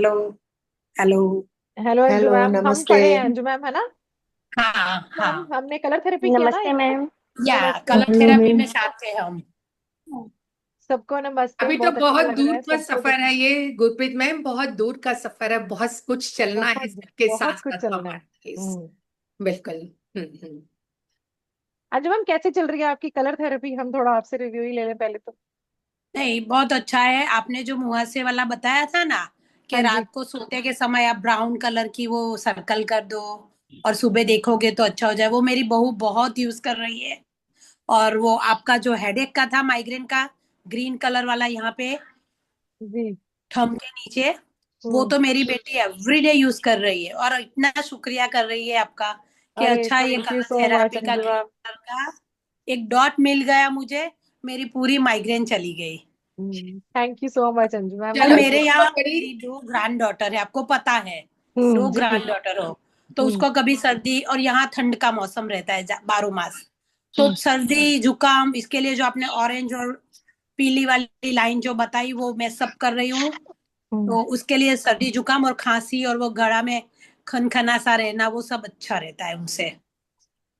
Hello. Hello. Hello Anju hello, ma'am, हम नमस्ते। खड़े हैं अंजू मैम, है ना। हाँ मैम हाँ। हमने कलर थेरेपी किया ना नमस्ते एक। मैम। या नमस्ते कलर नमस्ते। थेरेपी में साथ थे हम। सबको नमस्ते, अभी तो बहुत अच्छा बहुत लग रहा दूर है का सबको देख। सफर है ये गुरप्रीत मैम, बहुत दूर का सफर है, बहुत कुछ चलना है बहुत इसके साथ बहुत कुछ साथ चलना है। हमारे इस। हम्म। बिल्कुल। हम्म। अंजू मैम कैसे चल रही है आपकी कलर थेरेपी? हम थोड़ा आपसे रिव्यू ही ले लें पहले तो। नहीं, बहुत अच्छा है। आपने जो मुहासे वाला बताया था ना, कि हाँ जी। रात को सोते के समय आप ब्राउन कलर की वो सर्कल कर दो और सुबह देखोगे तो अच्छा हो जाए, वो मेरी बहू बहुत यूज कर रही है। और वो आपका जो हेडेक का था, माइग्रेन का, ग्रीन कलर वाला यहाँ पे जी। थंब के नीचे, वो हम्म। तो मेरी बेटी एवरीडे यूज कर रही है और इतना शुक्रिया कर रही है आपका कि अरे अच्छा ये thank you colour so much therapy का अंजू ग्रीन मैम। कलर का एक डॉट मिल गया मुझे, मेरी पूरी माइग्रेन चली गई। Thank you so much Anju ma'am, और चलो, बहुत मेरे ये बहुत। तो यहाँ बड़ी। मेरी दो ग्रैंड डॉटर है, आपको पता है, दो जी। ग्रैंड डॉटर हो, तो हम्म। उसको कभी सर्दी, और यहाँ ठंड का मौसम रहता है 12 मास, तो हम्म। सर्दी जुकाम, इसके लिए जो आपने ऑरेंज और पीली वाली लाइन जो बताई वो मैं सब कर रही हूँ। हम्म। तो उसके लिए सर्दी जुकाम और खांसी और वो गला में खनखना सा रहना, वो सब अच्छा रहता है उनसे।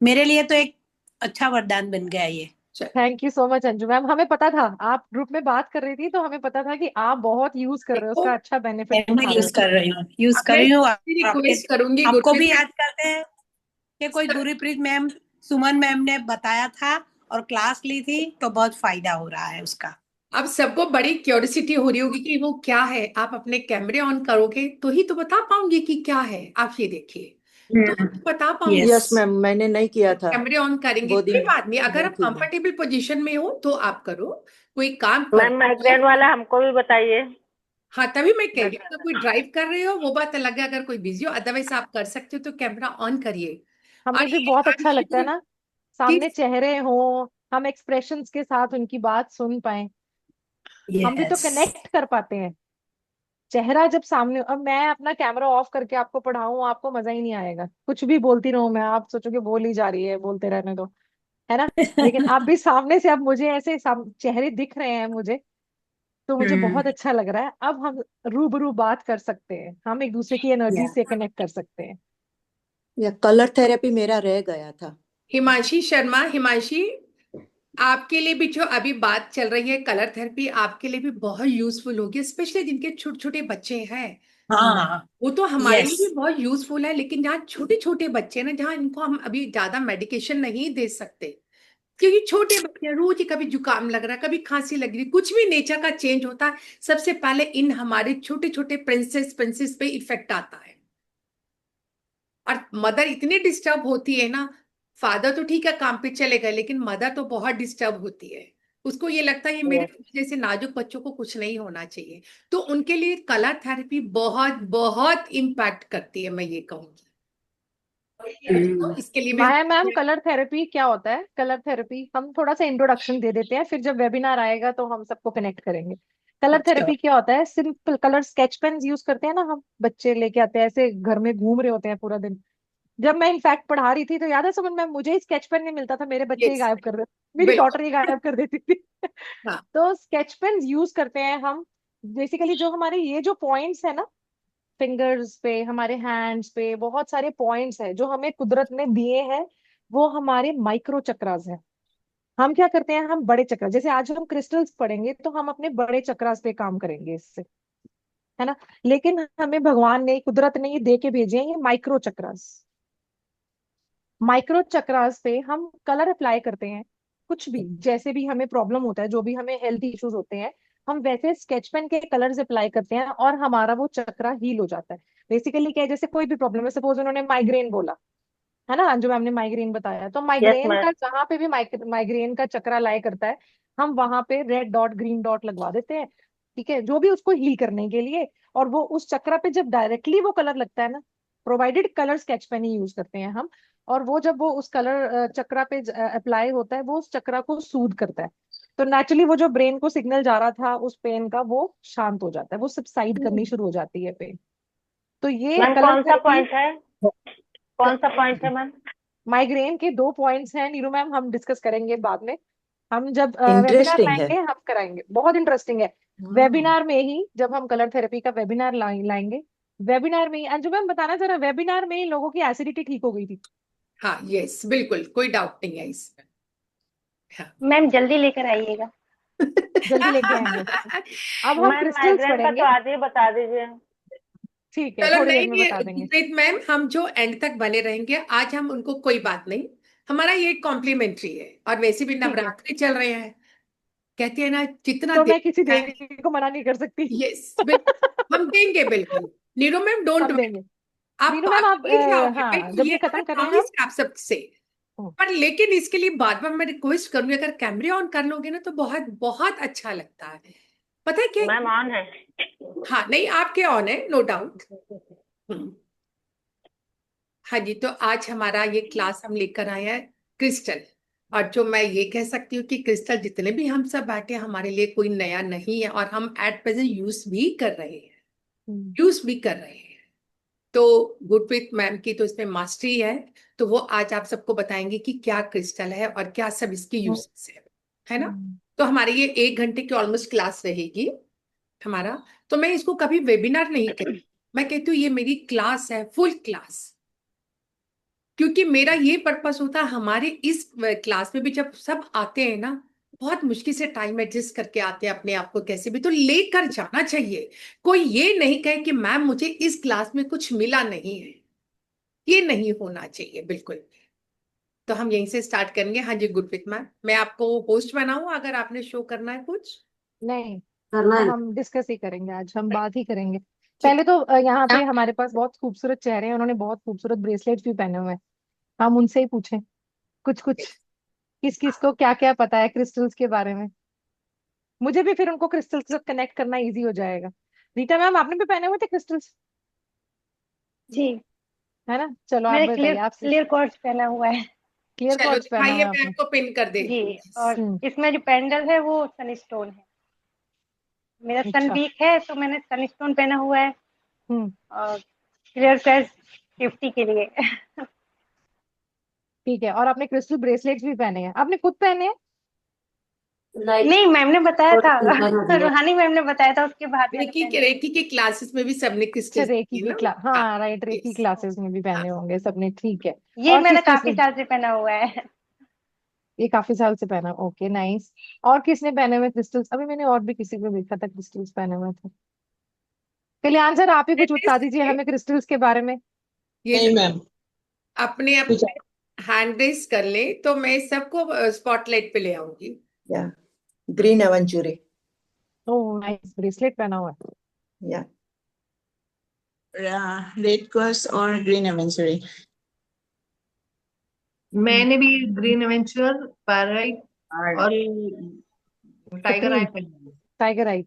मेरे लिए तो एक अच्छा वरदान बन गया ये। चलो, thank you so much Anju ma'am, हमें पता था आप ग्रुप में बात कर रही थी तो हमें पता था कि आप बहुत यूज कर रहे हो, देखो, उसका अच्छा मैं बेनिफिट भी उठा रहे यूज हो। कर रही हूँ, यूज अब कर मैं रही हूँ। आपके, रिक्वेस्ट करूंगी आपको भी गुरप्रीत याद करते हैं कि कोई मैम। गुरप्रीत मैम, सुमन मैम ने बताया था और क्लास ली थी, तो बहुत फायदा हो रहा है उसका। अब सबको बड़ी क्यूरियोसिटी हो रही होगी कि वो क्या है। आप अपने कैमरे ऑन करोगे तो ही तो बता पाऊंगी कि क्या है। आप ये देखिए, तो हम्म। बता पाऊंगी। यस। यस मैम, मैंने नहीं किया था। कैमरे ऑन करेंगे, वो कोई दिन बात नहीं, अगर नहीं आप की मैं। कंफर्टेबल पोजीशन में हो तो आप करो, कोई काम मैम करो। माइग्रेन वाला हमको भी बताइए। हाँ, तभी मैं कह रही हूँ, अच्छा। अगर कोई ड्राइव कर रहे हो वो बात अलग है, अगर कोई बिजी हो अदरवाइज आप कर सकते हो, तो कैमरा ऑन करिए। हमें और भी ये बहुत आई एम अच्छा लगता है श्योर ना, कि सामने चेहरे हो, हम एक्सप्रेशंस के साथ उनकी बात सुन पाए, हम भी तो यस। कनेक्ट कर पाते हैं। चेहरा जब सामने, अब मैं अपना कैमरा ऑफ करके आपको पढ़ाऊं, आपको मजा ही नहीं आएगा, कुछ भी बोलती रहूं मैं, आप सोचोगे बोल ही जा रही है, बोलते रहने दो, है ना। लेकिन आप भी सामने से, अब मुझे ऐसे चेहरे दिख रहे हैं मुझे, तो मुझे हम्म। बहुत अच्छा लग रहा है। अब हम रूबरू बात कर सकते हैं, हम एक दूसरे की एनर्जी या से कनेक्ट कर सकते हैं। या कलर थेरेपी मेरा रह गया था। हिमांशी शर्मा, हिमांशी, आपके लिए भी जो अभी बात चल रही है कलर थेरेपी, आपके लिए भी बहुत यूजफुल होगी, स्पेशली जिनके छोटे छोटे बच्चे हैं। हम्म। हाँ। वो तो हमारे लिए यस। भी बहुत यूजफुल है, लेकिन जहाँ छोटे छोटे बच्चे हैं ना, जहाँ इनको हम अभी ज्यादा मेडिकेशन नहीं दे सकते, क्योंकि छोटे बच्चे हैं, रोज ही कभी जुकाम लग रहा है, कभी खांसी लग रही है, कुछ भी नेचर का चेंज होता है, सबसे पहले इन हमारे छोटे छोटे प्रिंसेस प्रिंसेस पे इफेक्ट आता है। और मदर इतनी डिस्टर्ब होती है ना, फादर तो ठीक है काम पे चले गए, लेकिन मदर तो बहुत डिस्टर्ब होती है। उसको ये लगता है ये मेरे जैसे नाजुक बच्चों को कुछ नहीं होना चाहिए, तो उनके लिए कलर थेरेपी बहुत बहुत इम्पैक्ट करती है, मैं ये कहूंगी। तो हम्म। इसके लिए मैं। माया मैम, कलर थेरेपी क्या होता है? कलर थेरेपी हम थोड़ा सा इंट्रोडक्शन दे देते हैं, फिर जब वेबिनार आएगा तो हम सबको कनेक्ट करेंगे। कलर अच्छा। थेरेपी क्या होता है? Simple colour sketch pen use करते हैं ना, हम बच्चे लेके आते हैं, ऐसे घर में घूम रहे होते हैं पूरा दिन। जब मैं इनफैक्ट पढ़ा रही थी तो याद है समझ में, मुझे ही स्केच पेन नहीं मिलता था, मेरे बच्चे ही यस, गायब कर रहे, मेरी बिल्कुल। डॉटर ही गायब कर देती थी। हाँ। तो स्केच पेन यूज करते हैं हम। बेसिकली जो हमारे ये जो पॉइंट्स है ना, फिंगर्स पे, हमारे हैंड्स पे बहुत सारे पॉइंट्स हैं जो हमें कुदरत ने दिए हैं, वो हमारे माइक्रो चक्रास हैं। हम क्या करते हैं, हम बड़े चक्र, जैसे आज हम क्रिस्टल्स पढ़ेंगे तो हम अपने बड़े चक्रास पे काम करेंगे इससे, है ना। लेकिन हमें भगवान ने, कुदरत ने ये दे के भेजे हैं, ये माइक्रो चक्रास। माइक्रो चक्रास पे हम कलर अप्लाई करते हैं। कुछ भी जैसे भी हमें प्रॉब्लम होता है, जो भी हमें हेल्थ इश्यूज होते हैं, हम वैसे स्केच पेन के कलर्स अप्लाई करते हैं और हमारा वो चक्रा हील हो जाता है। बेसिकली क्या है, जैसे कोई भी प्रॉब्लम है, सपोज उन्होंने माइग्रेन बोला, है ना, अंजू मैम ने माइग्रेन बताया, तो यस माइग्रेन मैम। का जहां पे भी माइग्रेन का चक्रा लाया करता है, हम वहां पे रेड डॉट ग्रीन डॉट लगवा देते हैं, ठीक है, जो भी उसको हील करने के लिए। और वो उस चक्रा पे जब डायरेक्टली वो कलर लगता है ना, प्रोवाइडेड कलर स्केच पेन ही यूज करते हैं हम, और वो जब वो उस कलर चक्रा पे अप्लाई होता है, वो उस चक्रा को सूद करता है। तो नेचुरली वो जो ब्रेन को सिग्नल जा रहा था उस पेन का, वो शांत हो जाता है, वो सबसाइड करनी शुरू हो जाती है पेन। तो ये मैम कलर कौन सा थेरेपी। पॉइंट है? कौन सा पॉइंट है मैम? माइग्रेन के दो पॉइंट्स हैं नीरू मैम, हम डिस्कस करेंगे बाद में, हम जब वेबिनार इंटरेस्टिंग है। लाएंगे हम कराएंगे, बहुत इंटरेस्टिंग है। वेबिनार में ही जब हम कलर थेरेपी का वेबिनार लाएंगे, वेबिनार में ही अंजू मैम बताना जरा, वेबिनार में ही लोगों की एसिडिटी ठीक हो गई थी। हाँ यस, बिल्कुल कोई डाउट नहीं है इसमें। हाँ। मैम जल्दी लेकर आइएगा। जल्दी लेके आएंगे। अब हम मैम क्रिस्टल्स माइग्रेन का तो पढ़ेंगे। आज ही बता दीजिए। ठीक है, चलो थोड़ी देर नहीं में नहीं बता देंगे। गुरप्रीत मैम, हम जो एंड तक बने रहेंगे आज, हम उनको कोई बात नहीं, हमारा ये कॉम्प्लीमेंट्री है, और वैसे भी ठीक है, नवरात्रि चल रहे हैं, कहते हैं ना जितना तो दे मैं किसी है। देवी को मना नहीं कर सकती। यस बिल्कुल, हम देंगे बिल्कुल। नीरू मैम डोंट हम वरी, देंगे। आप नीरू मैम आप मिल जाओगे हाँ, बिल्कुल, जब ये ये हमारा खत्म कर रहे हैं हम। प्रॉमिस है आप सबसे। पर लेकिन इसके लिए बार बार मैं रिक्वेस्ट करूंगी, अगर कैमरे ऑन कर लोगे ना तो बहुत बहुत अच्छा लगता है। पता है क्या? मैम ऑन है। हाँ नहीं, आपके ऑन है, नो डाउट। हाँ जी, तो आज हमारा ये क्लास हम लेकर आए हैं क्रिस्टल। और जो मैं ये कह सकती हूँ कि क्रिस्टल जितने भी हम सब बैठे हैं, हमारे लिए कोई नया नहीं है, और हम एट प्रेजेंट यूज भी कर रहे हैं, यूज भी कर रहे हैं। तो गुरप्रीत मैम की तो इसमें मास्टरी है, तो वो आज आप सबको बताएंगे कि क्या क्रिस्टल है और क्या सब इसके यूजेस है ना। तो हमारी ये 1 घंटे की ऑलमोस्ट क्लास रहेगी हमारा। तो मैं इसको कभी वेबिनार नहीं कहती, मैं कहती हूँ ये मेरी क्लास है, फुल क्लास। क्योंकि मेरा ये पर्पस होता है, हमारे इस क्लास में भी जब सब आते हैं ना, बहुत मुश्किल से टाइम एडजस्ट करके आते हैं अपने आप को कैसे भी, तो लेकर जाना चाहिए। कोई ये नहीं कहे कि मैम मुझे इस क्लास में कुछ मिला नहीं है, ये नहीं होना चाहिए बिल्कुल भी। तो हम यहीं से स्टार्ट करेंगे। हाँ जी गुरप्रीत मैम, मैं आपको होस्ट बनाऊं अगर आपने शो करना है कुछ? नहीं, करना तो है। हम डिस्कस ही करेंगे आज, हम बात ही करेंगे। ठीक पहले तो यहाँ पे हमारे पास बहुत खूबसूरत चेहरे हैं, उन्होंने बहुत खूबसूरत ब्रेसलेट्स भी पहने हुए हैं। हम उनसे ही पूछें कुछ कुछ, है। किस किस को क्या क्या पता है क्रिस्टल्स के बारे में। मुझे भी फिर उनको क्रिस्टल्स से कनेक्ट करना इजी हो जाएगा। रीटा मैम आपने भी पहने हुए थे क्रिस्टल्स, जी, है ना? चलो आप मैंने बताइए, क्लियर आपसे। क्लियर कॉर्ड्स पहना हुआ है। क्लियर चलो कॉर्ड्स पहना हुआ दिखाइए, है मैं आपने। आपको पिन कर जी, देती हूँ। और इसमें जो पेंडल है वो सनस्टोन है। मेरा सन अच्छा। वीक है तो मैंने सनस्टोन पहना हुआ है। हम्म। और क्लियर कैश सेफ्टी के लिए। ठीक है, और आपने क्रिस्टल ब्रेसलेट्स भी पहने हैं, आपने खुद पहने हैं? नहीं, मैम ने बताया था। रूहानी मैम ने बताया था, उसके बाद मैंने पहने। रेकी के क्लासेस में भी सबने अच्छा, क्रिस्टल रेकी की की ना। क्लास, हाँ हाँ राइट, रेकी yes, क्लासेस में भी हाँ पहने होंगे सबने, ठीक है। ये और मैंने किस किस काफी ने? साल से पहना हुआ है। ये काफी साल से पहना, ओके नाइस। और किसने पहने हुए क्रिस्टल्स? अभी मैंने और भी किसी को देखा था क्रिस्टल्स पहने हुए थे। कल्याण सर आप ही कुछ बता दीजिए हमें क्रिस्टल्स के बारे में। ये नहीं मैम, अपने कुछ अपने हैंड रेस कर ले तो मैं सबको स्पॉटलाइट पे ले आऊंगी। या ग्रीन एवेंचुरी। ओह नाइस, ब्रेसलेट पहना हुआ है। या रेड क्रॉस और ग्रीन एवेंचुरी। मैंने भी ग्रीन एवेंचर, पैराइट और टाइगर आई सुप्रीम, पहनी है। टाइगर आई।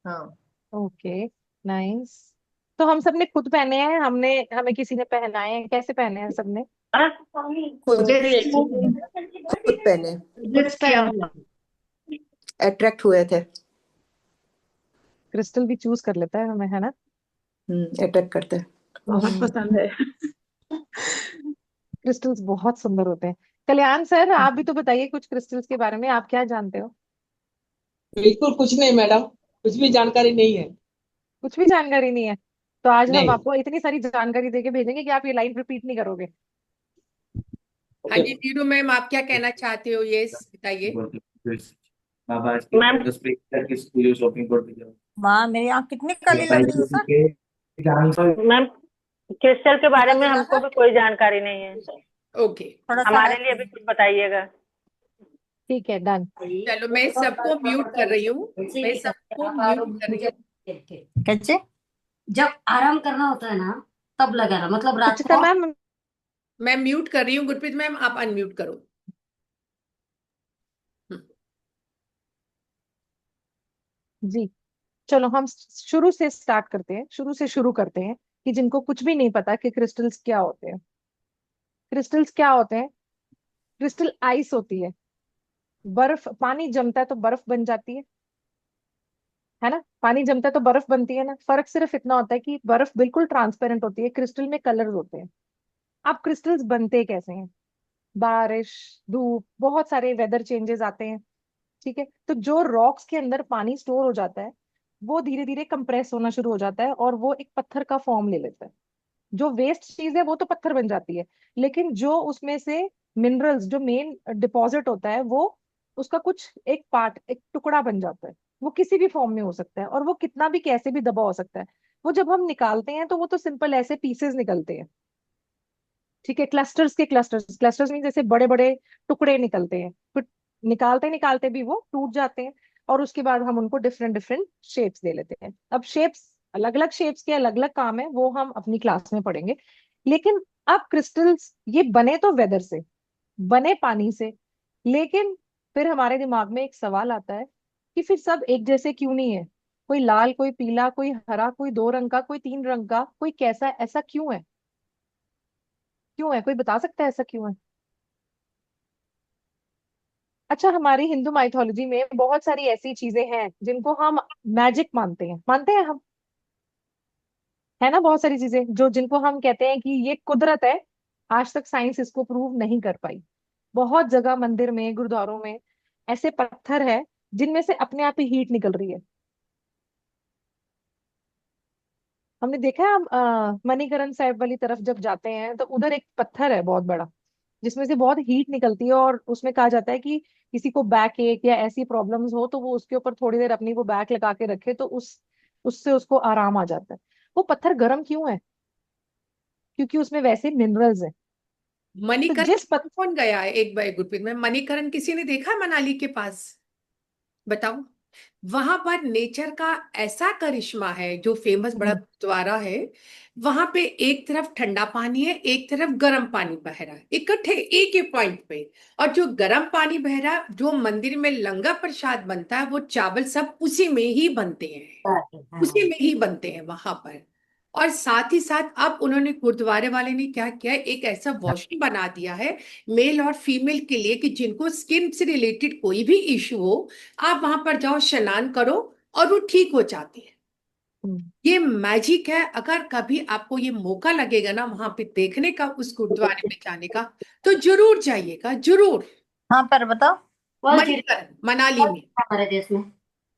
हाँ, ओके नाइस। तो हम सबने खुद पहने हैं, हमने हमें किसी ने पहनाए हैं, कैसे पहने हैं सबने? खुद सजेस्ट खुद पहने, खुद किया पहने। हुआ। अट्रैक्ट हुए थे। क्रिस्टल भी चूज कर लेता है हमें, है ना? अट्रैक्ट करते हैं। बहुत हम्म, पसंद है। क्रिस्टल्स बहुत सुंदर होते हैं। कल्याण सर आप भी तो बताइए कुछ क्रिस्टल्स के बारे में, आप क्या जानते हो? बिल्कुल कुछ नहीं मैडम, कुछ भी जानकारी नहीं है। कुछ भी जानकारी नहीं है? तो आज हम नहीं। आपको इतनी सारी जानकारी देके भेजेंगे कि आप ये लाइन रिपीट नहीं करोगे। हाँ ओके। जी नीरू मैम, आप क्या कहना चाहते हो, ये बताइए। मैम माँ मेरी आँख कितनी काली लग रही है सर। मैम क्रिस्टल के बारे टीका में दिला हमको सर, भी कोई जानकारी नहीं है। ओके थोड़ा सा हमारे हेल्प लिए भी कुछ बताइएगा। ठीक है, डन। चलो मैं सबको म्यूट कर रही हूँ, मैं सबको म्यूट कर रही हूँ। कैसे? जब आराम करना होता है ना तब लगाना, मतलब रात सुचिता को। मैम। मैं म्यूट कर रही हूँ, गुरप्रीत मैम आप अनम्यूट करो। जी, चलो हम शुरू से स्टार्ट करते हैं, शुरू से शुरू करते हैं कि जिनको कुछ भी नहीं पता कि क्रिस्टल्स क्या होते हैं। क्रिस्टल्स क्या होते हैं? क्रिस्टल आइस होती है, बर्फ, पानी जमता है तो बर्फ बन जाती है ना? पानी जमता है तो बर्फ बनती है ना। फर्क सिर्फ इतना होता है कि बर्फ बिल्कुल ट्रांसपेरेंट होती है, क्रिस्टल में कलर्स होते हैं। अब क्रिस्टल्स बनते कैसे हैं? बारिश, धूप, बहुत सारे वेदर चेंजेस आते हैं, ठीक है, तो जो रॉक्स के अंदर पानी स्टोर हो जाता है वो धीरे धीरे कंप्रेस होना शुरू हो जाता है और वो एक पत्थर का फॉर्म ले लेता है। जो वेस्ट चीज है वो तो पत्थर बन जाती है, लेकिन जो उसमें से मिनरल्स, जो मेन डिपॉजिट होता है, वो उसका कुछ एक पार्ट, एक टुकड़ा बन जाता है। वो किसी भी फॉर्म में हो सकता है और वो कितना भी कैसे भी दबा हो सकता है। वो जब हम निकालते हैं तो वो तो सिंपल ऐसे पीसेस निकलते हैं। ठीक है, क्लस्टर्स के क्लस्टर्स, क्लस्टर्स मीन जैसे बड़े बड़े टुकड़े निकलते हैं, फिर निकालते निकालते भी वो टूट जाते हैं और उसके बाद हम उनको डिफरेंट डिफरेंट शेप्स दे लेते हैं। अब शेप्स, अलग अलग शेप्स के अलग अलग काम है, वो हम अपनी क्लास में पढ़ेंगे। लेकिन अब क्रिस्टल्स ये बने तो वेदर से, बने पानी से, लेकिन फिर हमारे दिमाग में एक सवाल आता है कि फिर सब एक जैसे क्यों नहीं है? कोई लाल, कोई पीला, कोई हरा, कोई 2 रंग का, कोई 3 रंग का, कोई कैसा, ऐसा क्यों है? क्यों है? कोई बता सकता है ऐसा क्यों है? अच्छा, हमारी हिंदू माइथोलॉजी में बहुत सारी ऐसी चीजें हैं जिनको हम मैजिक मानते हैं, मानते हैं हम, है ना? बहुत सारी चीजें जो, जिनको हम कहते हैं कि ये कुदरत है। आज तक साइंस इसको प्रूव नहीं कर पाई। बहुत जगह मंदिर में, गुरुद्वारों में ऐसे पत्थर है जिनमें से अपने आप ही हीट निकल रही है। हमने देखा है, हम मणिकरण साहिब वाली तरफ जब जाते हैं तो उधर एक पत्थर है बहुत बड़ा, जिसमें से बहुत हीट निकलती है और उसमें कहा जाता है कि किसी को बैक एक या ऐसी प्रॉब्लम्स हो तो वो उसके ऊपर थोड़ी देर अपनी वो बैक लगा के रखे तो उससे उसको आराम आ जाता है। वो पत्थर गर्म क्यों है? क्योंकि उसमें वैसे मिनरल्स है। तो मणिकरण जिस पत्थर, कौन गया है एक बार गुरप्रीत में? मणिकरण किसी ने देखा है मनाली के पास? बताओ। वहां पर नेचर का ऐसा करिश्मा है, जो फेमस बड़ा गुरुद्वारा है। वहां पे एक तरफ ठंडा पानी है, एक तरफ गर्म पानी बह रहा है इकट्ठे एक ही पॉइंट पे। और जो गर्म पानी बह रहा है, जो मंदिर में लंगर प्रसाद बनता है, वो चावल सब उसी में ही बनते हैं, उसी में ही बनते हैं वहां पर। और साथ ही साथ अब उन्होंने, गुरुद्वारे वाले ने क्या किया है, एक ऐसा वॉशरूम बना दिया है मेल और फीमेल के लिए, कि जिनको स्किन से रिलेटेड कोई भी इशू हो, आप वहां पर जाओ, स्नान करो और वो ठीक हो जाती है। ये मैजिक है। अगर कभी आपको ये मौका लगेगा ना वहां पे देखने का, उस गुरुद्वारे में जाने का, तो जरूर जाइएगा, जरूर। हाँ पर बताओ, वर्ल्ड हेरिटेज मणिकरण, मनाली में। हमारे देश में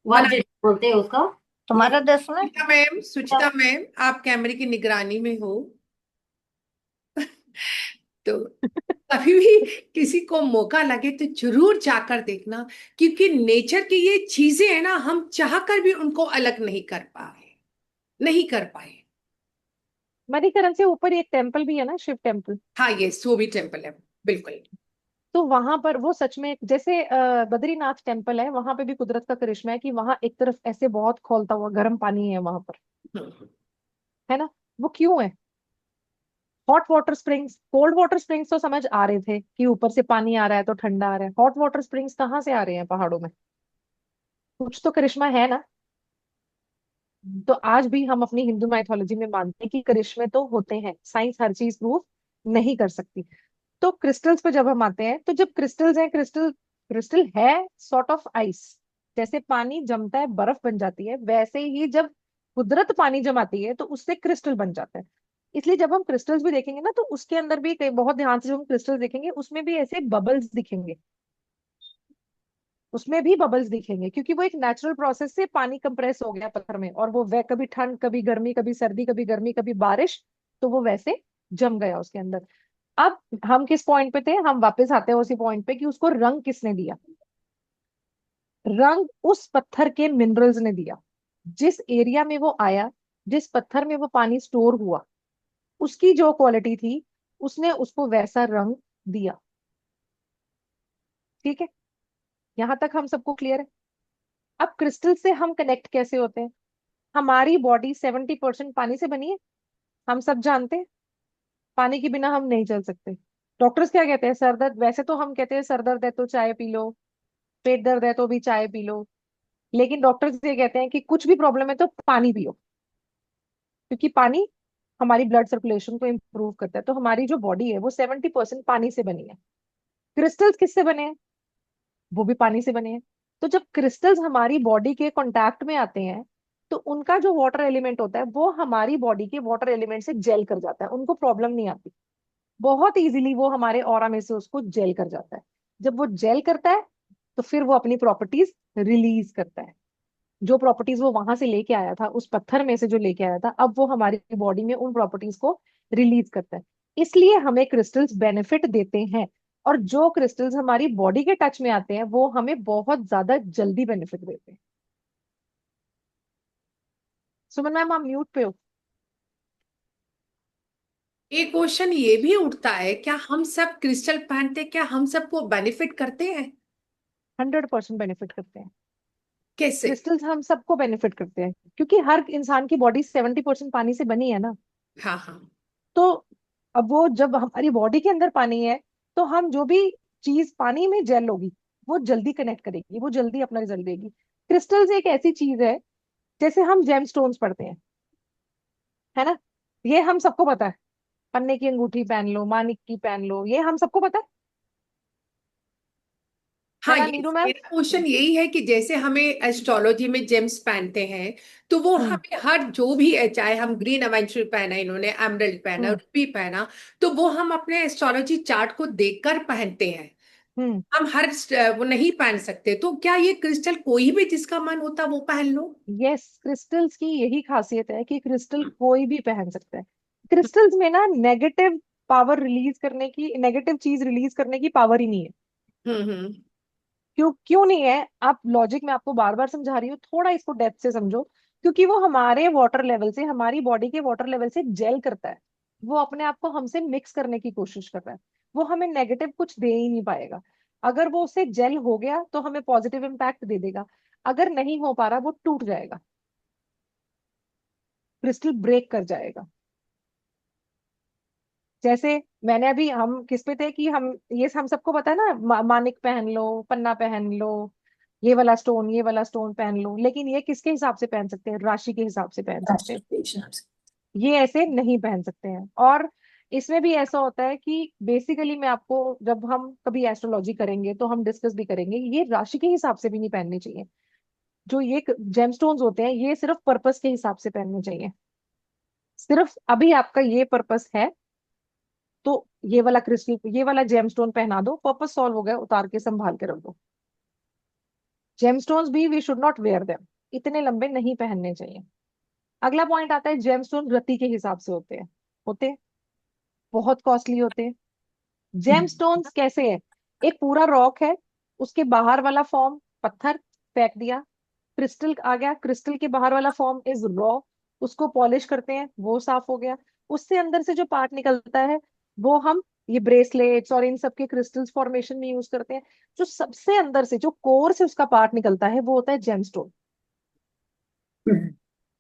वर्ल्ड हेरिटेज बोलते हैं उसको, तुम्हारे देश में। सुचिता मैम, सुचिता मैम, आप कैमरे की निगरानी में हो। तो कभी भी किसी को मौका लगे तो जरूर जाकर देखना, क्योंकि नेचर की ये चीजें हैं ना, हम चाहकर भी उनको अलग नहीं कर पाए, नहीं कर पाए। मणिकरण से ऊपर एक टेम्पल भी है ना, शिव टेम्पल। हाँ, ये सो भी टेम्पल है, बिल्कुल। तो वहां पर वो सच में जैसे बद्रीनाथ टेम्पल है, वहां पे भी कुदरत का करिश्मा है कि वहां एक तरफ ऐसे बहुत खौलता हुआ गर्म पानी है वहां पर, हम्म। है ना? वो क्यों है? Hot water springs, cold water springs तो समझ आ रहे थे कि ऊपर से पानी आ रहा है तो ठंडा आ रहा है। हॉट वाटर स्प्रिंग्स कहाँ से आ रहे हैं पहाड़ों में? कुछ तो करिश्मा है ना। तो आज भी हम अपनी हिंदू माइथोलॉजी में मानते हैं कि करिश्मे तो होते हैं, साइंस हर चीज प्रूव नहीं कर सकती। तो क्रिस्टल्स पे जब हम आते हैं, तो जब क्रिस्टल्स हैं, क्रिस्टल, क्रिस्टल है सॉर्ट ऑफ आइस। जैसे पानी जमता है बर्फ बन जाती है, वैसे ही जब कुदरत पानी जमाती है तो उससे क्रिस्टल बन जाता है। इसलिए जब हम क्रिस्टल्स भी देखेंगे ना, तो उसके अंदर भी बहुत ध्यान से जब हम क्रिस्टल्स देखेंगे, उसमें भी ऐसे बबल्स दिखेंगे, उसमें भी बबल्स दिखेंगे, क्योंकि वो एक नेचुरल प्रोसेस से पानी कंप्रेस हो गया पत्थर में, और वो वह कभी ठंड, कभी गर्मी, कभी सर्दी, कभी गर्मी, कभी बारिश, तो वो वैसे जम गया उसके अंदर। अब हम किस पॉइंट पे थे? हम वापस आते हैं उसी पॉइंट पे कि उसको रंग किसने दिया? रंग उस पत्थर के मिनरल्स ने दिया। जिस एरिया में वो आया, जिस पत्थर में वो पानी स्टोर हुआ, उसकी जो क्वालिटी थी, उसने उसको वैसा रंग दिया। ठीक है, यहां तक हम सबको क्लियर है? अब क्रिस्टल से हम कनेक्ट कैसे होते हैं? हमारी बॉडी 70% पानी से बनी है, हम सब जानते हैं। पानी के बिना हम नहीं चल सकते। डॉक्टर्स क्या कहते हैं? सर दर्द, वैसे तो हम कहते हैं सर दर्द है तो चाय पी लो, पेट दर्द है तो भी चाय पी लो, लेकिन डॉक्टर्स ये कहते हैं कि कुछ भी प्रॉब्लम है तो पानी पियो, क्योंकि पानी हमारी ब्लड सर्कुलेशन को इम्प्रूव करता है। तो हमारी जो बॉडी है वो 70% पानी से बनी है। क्रिस्टल्स किससे बने हैं? वो भी पानी से बने हैं। तो जब क्रिस्टल्स हमारी बॉडी के कांटेक्ट में आते हैं, तो उनका जो वाटर एलिमेंट होता है वो हमारी बॉडी के वाटर एलिमेंट से जेल कर जाता है, उनको प्रॉब्लम नहीं आती। बहुत इजीली वो हमारे ऑरा में से उसको जेल कर जाता है। जब वो जेल करता है, तो फिर वो अपनी प्रॉपर्टीज रिलीज करता है। जो प्रॉपर्टीज वो वहां से लेके आया था, उस पत्थर में से जो लेके आया था, अब वो हमारी बॉडी में उन प्रॉपर्टीज को रिलीज करता है। इसलिए हमें क्रिस्टल्स बेनिफिट देते हैं, और जो क्रिस्टल्स हमारी बॉडी के टच में आते हैं वो हमें बहुत ज्यादा जल्दी बेनिफिट देते हैं। सुमन मैम, आप म्यूट पे हो। एक क्वेश्चन ये भी उठता है, क्या हम सब क्रिस्टल पहनते, क्या हम सबको बेनिफिट करते हैं? 100% बेनिफिट करते हैं। कैसे? क्रिस्टल्स हम सबको बेनिफिट करते हैं, क्योंकि हर इंसान की बॉडी 70% पानी से बनी है ना। हाँ हाँ। तो अब वो जब हमारी बॉडी के अंदर पानी है, तो हम जो भी चीज पानी में जेल होगी वो जल्दी कनेक्ट करेगी, वो जल्दी अपना रिजल्ट देगी। क्रिस्टल्स एक ऐसी चीज है, जैसे हम जेम स्टोन्स पढ़ते हैं, है ना, ये हम सबको पता है। पन्ने की अंगूठी पहन लो, मानिक की पहन लो, ये हम सबको पता है हाँ, ना ये नीरू मैम? मेरा क्वेश्चन यही है कि जैसे हमें एस्ट्रोलॉजी में जेम्स पहनते हैं, तो वो हम्म हमें हर जो भी है, चाहे हम ग्रीन एवेंचर पहना, इन्होंने एमरल्ड पहना, हम्म रूबी पहना, तो वो हम अपने एस्ट्रोलॉजी चार्ट को देखकर पहनते हैं। हम्म हम वो नहीं पहन सकते, तो क्या ये क्रिस्टल कोई भी जिसका मन होता वो पहन लो? यस, क्रिस्टल्स की यही खासियत है कि क्रिस्टल कोई भी पहन सकता है। क्रिस्टल्स में ना नेगेटिव पावर रिलीज करने की, नेगेटिव चीज रिलीज करने की पावर ही नहीं है। हम्म। क्यों क्यों नहीं है? आप लॉजिक में आपको बार बार समझा रही हूँ, थोड़ा इसको डेप्थ से समझो। क्योंकि वो हमारे वाटर लेवल से, हमारी बॉडी के वाटर लेवल से जेल करता है। वो अपने आप को हमसे मिक्स करने की कोशिश कर रहा है। वो हमें नेगेटिव कुछ दे ही नहीं पाएगा। अगर वो उससे जेल हो गया तो हमें पॉजिटिव इम्पैक्ट दे देगा। अगर नहीं हो पा रहा, वो टूट जाएगा, क्रिस्टल ब्रेक कर जाएगा। जैसे मैंने अभी, हम किस पे थे कि हम, ये हम सबको पता है ना, मानिक पहन लो, पन्ना पहन लो, ये वाला स्टोन, ये वाला स्टोन पहन लो, लेकिन ये किसके हिसाब से पहन सकते हैं? राशि के हिसाब से पहन सकते हैं। ये ऐसे नहीं पहन सकते हैं। और इसमें भी ऐसा होता है कि बेसिकली, मैं आपको, जब हम कभी एस्ट्रोलॉजी करेंगे तो हम डिस्कस भी करेंगे, ये राशि के हिसाब से भी नहीं पहननी चाहिए। जो ये जेमस्टोन्स होते हैं, ये सिर्फ पर्पस के हिसाब से पहनने चाहिए। सिर्फ अभी आपका ये पर्पस है, तो ये वाला क्रिस्टल, ये वाला जेमस्टोन पहना दो, पर्पस सॉल्व हो गया, उतार के संभाल के रख दो। जेमस्टोन्स भी we should not wear them, इतने लंबे नहीं पहनने चाहिए। अगला पॉइंट आता है, जेमस्टोन रति के हिसाब से होते हैं, होते हैं, बहुत कॉस्टली होते हैं। जेमस्टोन्स कैसे है? एक पूरा रॉक है, उसके बाहर वाला फॉर्म पत्थर, फेंक दिया, क्रिस्टल आ गया, क्रिस्टल के बाहर वाला फॉर्म इज रॉ, उसको पॉलिश करते हैं, वो साफ हो गया। उससे अंदर से जो पार्ट निकलता है, वो हम ये ब्रेसलेट्स और इन सब के क्रिस्टल्स फॉर्मेशन में यूज करते हैं। जो सबसे अंदर से, जो कोर से उसका पार्ट निकलता है, वो होता है जेमस्टोन।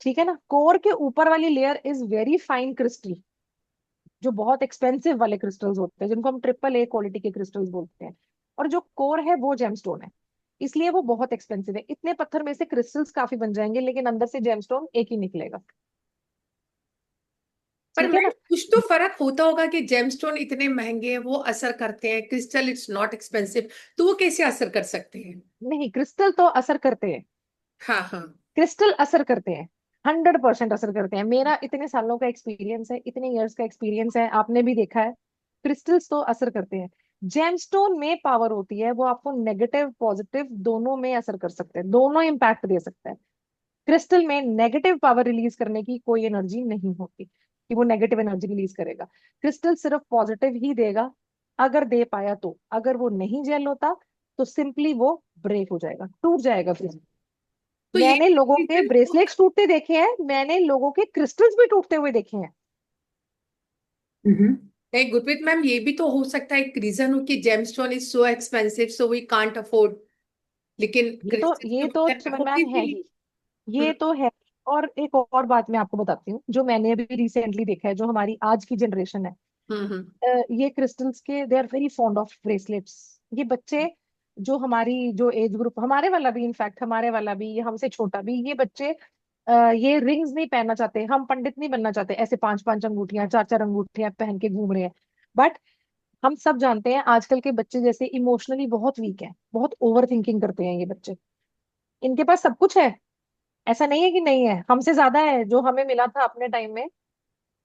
ठीक है ना? कोर के ऊपर वाली layer is very fine crystal, जो बहुत एक्सपेंसिव वाले क्रिस्टल्स होते हैं, जिनको हम ट्रिपल ए क्वालिटी के क्रिस्टल्स बोलते हैं। और जो कोर है वो जेमस्टोन है, इसलिए वो बहुत एक्सपेंसिव है। इतने पत्थर में से क्रिस्टल्स काफी बन जाएंगे, लेकिन अंदर से जेमस्टोन एक ही निकलेगा। पर ठीक है मैं, ना? कुछ तो फर्क होता होगा कि जेमस्टोन इतने महंगे हैं, वो असर करते हैं, क्रिस्टल इट्स नॉट एक्सपेंसिव, तो वो कैसे असर कर सकते हैं? नहीं, क्रिस्टल तो असर करते हैं, हाँ हाँ। क्रिस्टल असर करते हैं, 100% असर करते हैं। मेरा इतने सालों का एक्सपीरियंस है, इतने इयर्स का एक्सपीरियंस है, आपने भी देखा है, क्रिस्टल्स तो असर करते हैं। जेमस्टोन में पावर होती है, वो आपको नेगेटिव पॉजिटिव दोनों में असर कर सकते हैं, दोनों इम्पैक्ट दे सकते हैं। क्रिस्टल में नेगेटिव पावर रिलीज करने की कोई एनर्जी नहीं होती कि वो नेगेटिव एनर्जी रिलीज करेगा। क्रिस्टल सिर्फ पॉजिटिव ही देगा, अगर दे पाया तो। अगर वो नहीं जेल होता तो सिंपली वो ब्रेक हो जाएगा, टूट जाएगा क्रिस्टल। तो ये मैंने लोगों के रीजन, ब्रेसलेट्स टूटते देखे हैं, मैंने लोगों के क्रिस्टल्स भी टूटते हुए देखे हैं। नहीं गुरप्रीत मैम, ये भी तो हो सकता है एक रीजन हो कि gemstone is so expensive so we can't afford, लेकिन क्रिस्टल ये तो तो बहुत सुमन मैम है अफोर्डेबल। ही, ये तो है। और एक और बात मैं आपको बताती हूँ, जो मैंने अभी रिसेंटली देखा है, जो हमारी आज की जनरेशन है, हम्म। ये क्रिस्टल्स के, they are very fond of bracelets. ये बच्चे, जो हमारी जो एज ग्रुप, हमारे वाला भी, इनफैक्ट हमारे वाला भी, ये हमसे छोटा भी, ये बच्चे ये रिंग्स नहीं पहनना चाहते। हम पंडित नहीं बनना चाहते, ऐसे 5-5 अंगूठियां, 4-4 अंगूठियां पहन के घूम रहे हैं। बट हम सब जानते हैं, आजकल के बच्चे जैसे इमोशनली बहुत वीक हैं, बहुत ओवर थिंकिंग करते हैं ये बच्चे। इनके पास सब कुछ है, ऐसा नहीं है कि नहीं है, हमसे ज्यादा है जो हमें मिला था अपने टाइम में,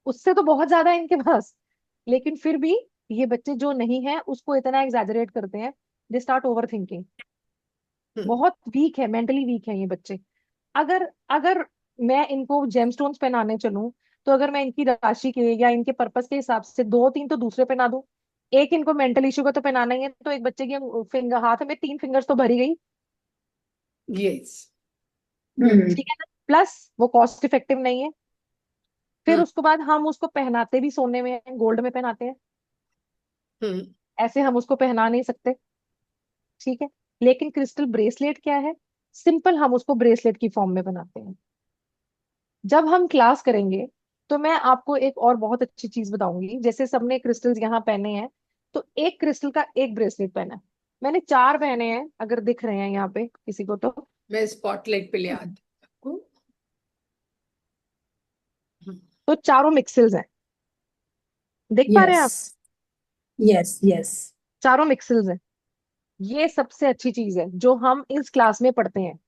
उससे तो बहुत ज्यादा है इनके पास। लेकिन फिर भी ये बच्चे जो नहीं है उसको इतना एग्जैजरेट करते हैं, दे स्टार्ट ओवर थिंकिंग। बहुत वीक है, मेंटली वीक है ये बच्चे। अगर अगर मैं इनको जेमस्टोन्स पहनाने चलूं, तो अगर मैं इनकी राशि के या इनके पर्पस के हिसाब से दो तीन तो दूसरे पहना दूं, एक इनको मेंटल इश्यू का तो पहनाना ही है, तो एक बच्चे की फिंगर, हाथ में 3 फिंगर्स तो भरी गई। यस। ठीक है ना, प्लस वो कॉस्ट इफेक्टिव नहीं है। फिर उसके बाद हम उसको पहनाते भी सोने में हैं, गोल्ड में पहनाते हैं, ऐसे हम उसको पहना नहीं सकते। ठीक है, लेकिन क्रिस्टल ब्रेसलेट क्या है, सिंपल हम उसको ब्रेसलेट की फॉर्म में बनाते हैं। जब हम क्लास करेंगे तो मैं आपको एक और बहुत अच्छी चीज बताऊंगी। जैसे सबने क्रिस्टल्स यहाँ पहने हैं, तो एक क्रिस्टल का एक ब्रेसलेट पहना है, मैंने 4 पहने हैं, अगर दिख रहे हैं यहाँ पे किसी को तो। मैं स्पॉटलाइट पे ले आती हूँ आपको। तो चारों मिक्सल्स हैं, देख पा रहे हैं आप? Yes yes yes. चारों मिक्सल्स हैं। ये सबसे अच्छी चीज है जो हम इस क्लास में पढ़ते हैं,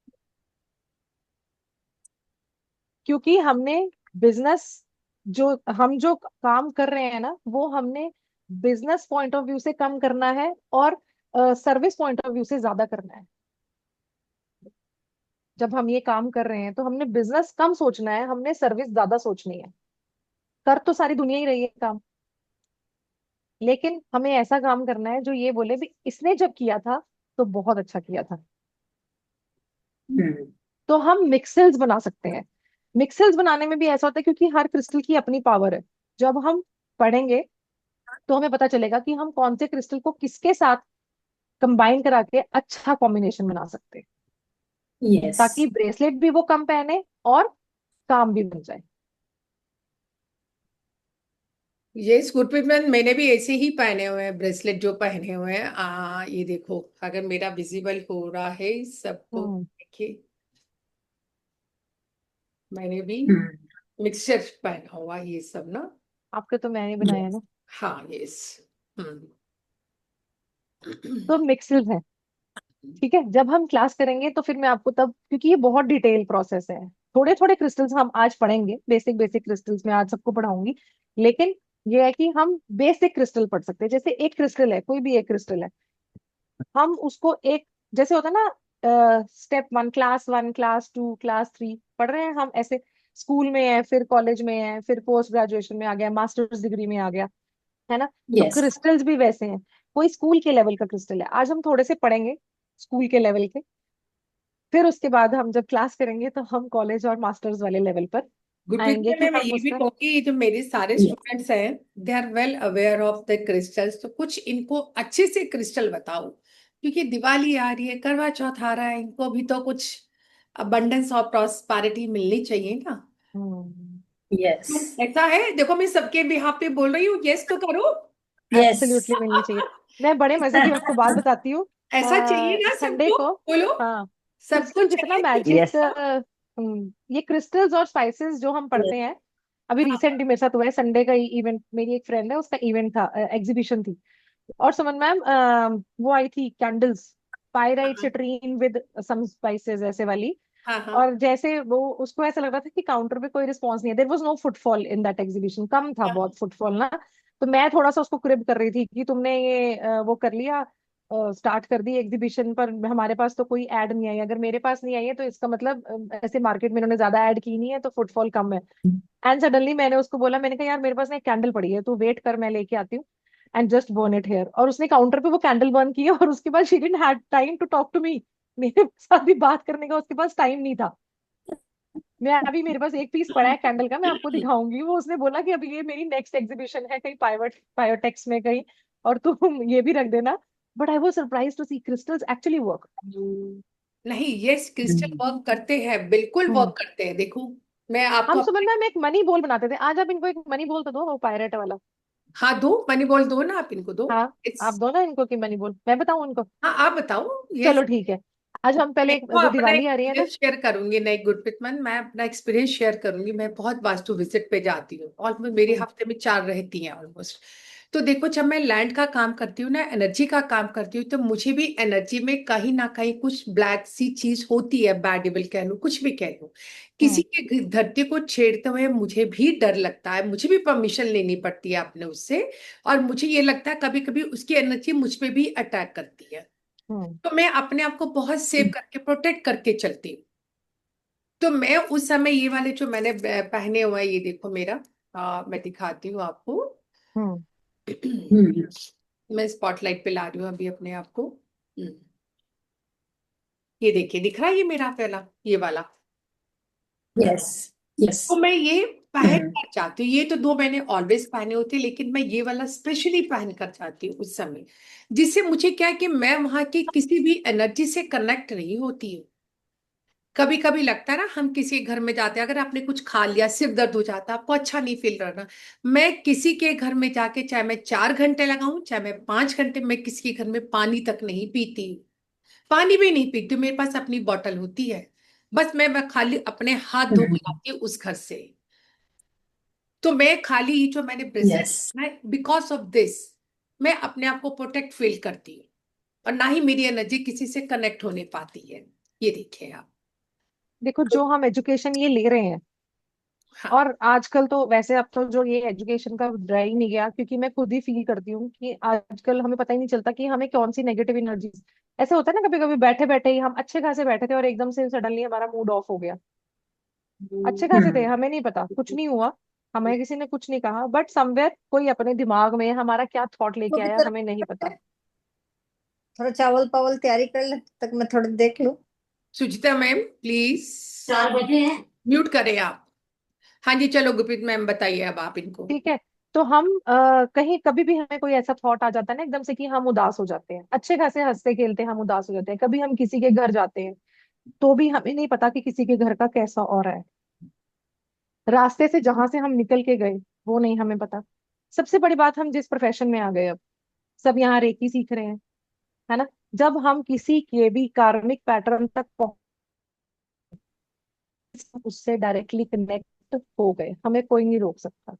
क्योंकि हमने बिजनेस, जो हम जो काम कर रहे हैं ना, वो हमने बिजनेस पॉइंट ऑफ व्यू से कम करना है और सर्विस पॉइंट ऑफ व्यू से ज्यादा करना है। जब हम ये काम कर रहे हैं तो हमने बिजनेस कम सोचना है, हमने सर्विस ज्यादा सोचनी है। कर तो सारी दुनिया ही रही है काम, लेकिन हमें ऐसा काम करना है जो ये बोले भी इसने जब किया था तो बहुत अच्छा किया था। तो हम मिक्सल्स बना सकते हैं। मिक्सल्स बनाने में भी ऐसा होता है, क्योंकि हर क्रिस्टल की अपनी पावर है। जब हम पढ़ेंगे तो हमें पता चलेगा कि हम कौन से क्रिस्टल को किसके साथ कंबाइन करा के अच्छा कॉम्बिनेशन बना सकते हैं, यस ताकि ब्रेसलेट भी वो कम पहने और काम भी बन जाए। ये स्कूटरमैन मैंने भी ऐसे ही पहने हुए हैं, ब्रेसलेट जो पहने हुए हैं। ये देखो, अगर मेरा विजिबल हो रहा है सबको, हम्म देखिए मैंने भी मिक्सचर पहना हुआ है, ये सब ना। आपके तो मैंने बनाया ना। हाँ, यस। तो मिक्सल्स है। ठीक है, जब हम क्लास करेंगे तो फिर मैं आपको तब, क्योंकि ये बहुत डिटेल प्रोसेस है, थोड़े थोड़े क्रिस्टल्स हम आज पढ़ेंगे, बेसिक बेसिक क्रिस्टल्स मैं आज सबको पढ़ाऊंगी। लेकिन ये है कि हम बेसिक क्रिस्टल पढ़ सकते हैं। जैसे एक क्रिस्टल है, कोई भी एक क्रिस्टल है, हम उसको एक, जैसे होता है ना, स्टेप 1, क्लास 1, क्लास 2, क्लास 3 पढ़ रहे हैं हम ऐसे, स्कूल में है, फिर कॉलेज में है, फिर पोस्ट ग्रेजुएशन में आ गया, मास्टर्स डिग्री में आ गया, है ना। तो यस। क्रिस्टल्स भी वैसे हैं, कोई स्कूल के लेवल का क्रिस्टल है, आज हम थोड़े से पढ़ेंगे स्कूल के लेवल के। फिर उसके बाद हम जब क्लास करेंगे तो हम कॉलेज और मास्टर्स वाले लेवल पर गुरप्रीत आएंगे कि में मैं हम ये भी उसका। कहूंगी, जो मेरे सारे स्टूडेंट्स हैं, they are well aware of the crystals. तो कुछ इनको अच्छे से क्रिस्टल बताओ, क्योंकि दिवाली आ रही है, करवा चौथ आ रहा है, इनको भी तो कुछ अबंडेंस और प्रॉस्पेरिटी मिलनी चाहिए ना। यस तो ऐसा है, देखो मैं सबके बिहाफ पे बोल रही हूँ, यस तो करो। यस। एब्सोल्युटली मिलनी चाहिए। मैं बड़े मजे की आपको बात बताती हूँ। ऐसा चाहिए ना संडे सबको, को, बोलो। हाँ, सबको क्रिस्टल जितना चाहिए कि मैजिक, ऐसा। ये क्रिस्टल्स और स्पाइसेस जो हम पढ़ते हैं, अभी रिसेंटली मेरे साथ हुआ है, संडे का इवेंट, मेरी एक फ्रेंड है उसका इवेंट था, एग्जीबिशन थी। और सुमन मैम, वो आई थी candles, pyrite citrine with some spices ऐसे वाली। हाँ हाँ। और जैसे वो, उसको ऐसा लग रहा था कि काउंटर पे कोई रिस्पॉन्स नहीं है, there was no footfall in that exhibition, कम था बहुत फुटफॉल ना। तो मैं थोड़ा सा उसको क्रिब कर रही थी कि तुमने ये वो कर लिया, स्टार्ट कर दी एग्जीबिशन, पर हमारे पास तो कोई ऐड नहीं आई। अगर मेरे पास नहीं आई है तो इसका मतलब ऐसे मार्केट में इन्होंने ज्यादा ऐड की नहीं है, तो फुटफॉल कम है। एंड सडनली मैंने उसको बोला, मैंने कहा यार मेरे पास ना एक कैंडल पड़ी है, तू वेट कर, मैं लेके आती हूँ, and just burn it here. और उसने काउंटर पे वो कैंडल बर्न की, और उसके बाद she didn't had time to talk to me, मेरे साथ भी बात करने का उसके पास टाइम नहीं था। मैं अभी, मेरे पास एक पीस पड़ा है कैंडल का, मैं आपको दिखाऊंगी। वो उसने बोला कि अभी ये मेरी नेक्स्ट एग्जीबिशन है कहीं बायोटेक्स में कहीं, और तुम ये भी रख देना। But I was surprise to see crystals actually work. नहीं, यस, क्रिस्टल वर्क करते हैं, बिल्कुल वर्क करते हैं। देखो मैं आपको हम सुमन मैम एक मनी बॉल बनाते थे, आज आप इनको एक मनी बॉल तो दो, वो पायरेट वाला। हाँ, दो मनी बॉल दो ना, आप इनको दो। हाँ, आप इट्स दो ना इनको की मनी बॉल, मैं बताऊं इनको। हाँ, आप बताओ। यस। चलो ठीक है, आज हम पहले मैं तो जो अपना दिवाली आ रही है ना। एक्सपीरियंस शेयर करूंगी, नहीं गुरप्रीत मैम, मैं अपना एक्सपीरियंस शेयर करूंगी। मैं बहुत वास्तु विजिट पे जाती हूँ, ऑलमोस्ट मेरी हम्म, हफ्ते में 4 रहती हैं ऑलमोस्ट। तो देखो, जब मैं लैंड का काम करती हूँ ना, एनर्जी का काम करती हूँ, तो मुझे भी एनर्जी में कहीं ना कहीं कुछ ब्लैक सी चीज होती है, बैड इविल कह लूँ, कुछ भी कह लूँ। किसी के धरती को छेड़ते हुए मुझे भी डर लगता है, मुझे भी परमिशन लेनी पड़ती है अपने उससे। और मुझे ये लगता है कभी कभी उसकी एनर्जी मुझ पे भी अटैक करती है। तो मैं अपने आप को बहुत सेव करके प्रोटेक्ट करके चलती हूँ। तो मैं उस समय ये वाले जो मैंने पहने हुए हैं, ये देखो मेरा, मैं दिखाती हूँ आपको। मैं स्पॉटलाइट पे ला रही हूँ अभी अपने आप को। ये देखिए, दिख रहा है ये मेरा पहला, ये वाला। Yes yes. तो मैं ये पहन कर जाती हूँ। ये तो 2 मैंने ऑलवेज पहने होते, लेकिन मैं ये वाला स्पेशली पहन कर जाती हूँ उस समय, जिससे मुझे क्या है कि मैं वहां की किसी भी एनर्जी से कनेक्ट नहीं होती हूँ। कभी कभी लगता है ना, हम किसी के घर में जाते हैं, अगर आपने कुछ खा लिया, सिर दर्द हो जाता है, आपको अच्छा नहीं फील रहा ना, मैं किसी के घर में जाके, चाहे मैं 4 घंटे लगाऊं, चाहे मैं 5 घंटे, मैं किसी के घर में पानी तक नहीं पीती। पानी भी नहीं पीती, मेरे पास अपनी बॉटल होती है। बस मैं खाली अपने हाथ धो के आती हूँ उस घर से। तो मैं खाली ये जो मैंने ब्रेसलेट यस। पहना है, बिकॉज ऑफ दिस मैं अपने आप को प्रोटेक्ट फील करती हूँ, और ना ही मेरी एनर्जी किसी से कनेक्ट होने पाती है। ये देखिए आप। देखो, जो हम एजुकेशन ये ले रहे हैं, हाँ। और आजकल तो वैसे अब तो जो ये एजुकेशन का रह ही नहीं गया, क्योंकि मैं खुद ही फील करती हूँ कि आजकल हमें पता ही नहीं चलता कि हमें कौन सी नेगेटिव एनर्जी। ऐसे होता है ना, कभी कभी बैठे बैठे ही हम अच्छे खासे बैठे थे और एकदम से सडनली हमारा मूड ऑफ हो गया। अच्छे खासे थे, हमें नहीं पता, कुछ नहीं हुआ, हमें किसी ने कुछ नहीं कहा, बट समवेयर कोई अपने दिमाग में हमारा क्या थॉट तो लेके भी आया तेरा हमें नहीं पता। थोड़ा चावल पावल तैयारी कर ले, तब तक मैं थोड़ा देख लूं। सुचिता मैम प्लीज 4 बजे हैं। म्यूट करें आप। हाँ जी, चलो गुरप्रीत मैम बताइए अब आप इनको। ठीक है। तो हम कहीं कभी भी हमें कोई ऐसा थॉट आ जाता है ना एकदम से कि हम उदास हो जाते हैं, अच्छे खासे हंसते खेलते हम उदास हो जाते हैं। कभी हम किसी के घर जाते हैं तो भी हमें नहीं पता कि किसी के घर का कैसा और है, रास्ते से जहां से हम निकल के गए वो नहीं हमें पता। सबसे बड़ी बात, हम जिस प्रोफेशन में आ गए, अब सब यहाँ रेकी सीख रहे हैं, है ना। जब हम किसी के भी कार्मिक पैटर्न तक पहुंच, उससे डायरेक्टली कनेक्ट हो गए, हमें कोई नहीं रोक सकता।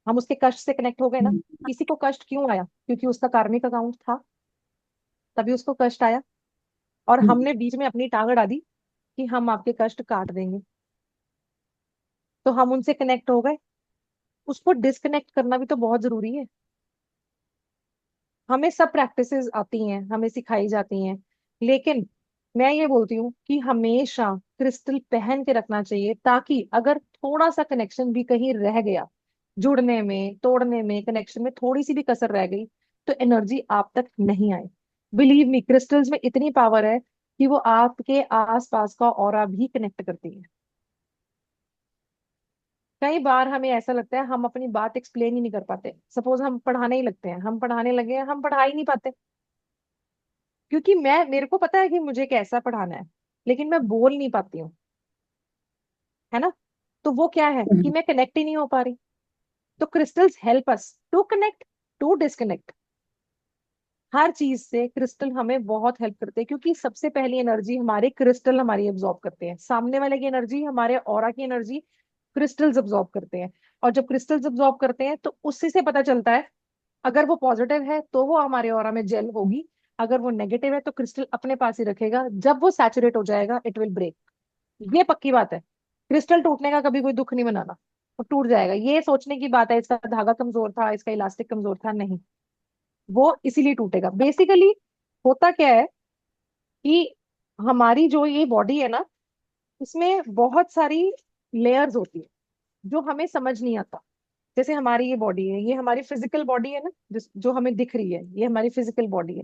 हम उसके कष्ट से कनेक्ट हो गए ना। किसी को कष्ट क्यों आया? क्योंकि उसका कार्मिक अकाउंट था, तभी उसको कष्ट आया। और हमने बीच में अपनी टांग अड़ा दी कि हम आपके कष्ट काट देंगे, तो हम उनसे कनेक्ट हो गए। उसको डिस्कनेक्ट करना भी तो बहुत जरूरी है। हमें सब प्रैक्टिसेस आती हैं, हमें सिखाई जाती हैं, लेकिन मैं ये बोलती हूँ कि हमेशा क्रिस्टल पहन के रखना चाहिए, ताकि अगर थोड़ा सा कनेक्शन भी कहीं रह गया, जुड़ने में, तोड़ने में, कनेक्शन में थोड़ी सी भी कसर रह गई, तो एनर्जी आप तक नहीं आए। बिलीव मी, क्रिस्टल्स में इतनी पावर है कि वो आपके आसपास का ऑरा भी कनेक्ट करती है। कई बार हमें ऐसा लगता है हम अपनी बात एक्सप्लेन ही नहीं कर पाते। सपोज हम पढ़ाने ही लगते हैं, हम पढ़ाने लगे हैं, हम पढ़ा ही नहीं पाते, क्योंकि मेरे को पता है कि मुझे कैसा पढ़ाना है, लेकिन मैं बोल नहीं पाती हूँ, है ना। तो वो क्या है कि मैं कनेक्ट ही नहीं हो पा रही। तो crystals help us to connect, to disconnect. हर चीज से क्रिस्टल हमें बहुत हेल्प करते हैं, क्योंकि सबसे पहली एनर्जी हमारे क्रिस्टल हमारी एब्जॉर्ब करते हैं। सामने वाले की एनर्जी, हमारे ऑरा की एनर्जी क्रिस्टल्स एब्जॉर्ब करते हैं। और जब क्रिस्टल्स एब्जॉर्ब करते हैं तो उससे से पता चलता है, अगर वो पॉजिटिव है तो वो हमारे ऑरा में जेल होगी, अगर वो नेगेटिव है तो क्रिस्टल अपने पास ही रखेगा। जब वो सैचुरेट हो जाएगा, इट विल ब्रेक। ये पक्की बात है। क्रिस्टल टूटने का कभी कोई दुख नहीं मनाना, वो टूट जाएगा। ये सोचने की बात है इसका धागा कमजोर था, इसका इलास्टिक कमजोर था, नहीं, वो इसीलिए टूटेगा। बेसिकली होता क्या है कि हमारी जो ये बॉडी है ना, इसमें बहुत सारी लेयर्स होती है जो हमें समझ नहीं आता। जैसे हमारी ये बॉडी है, ये हमारी फिजिकल बॉडी है ना, जो हमें दिख रही है, ये हमारी फिजिकल बॉडी है।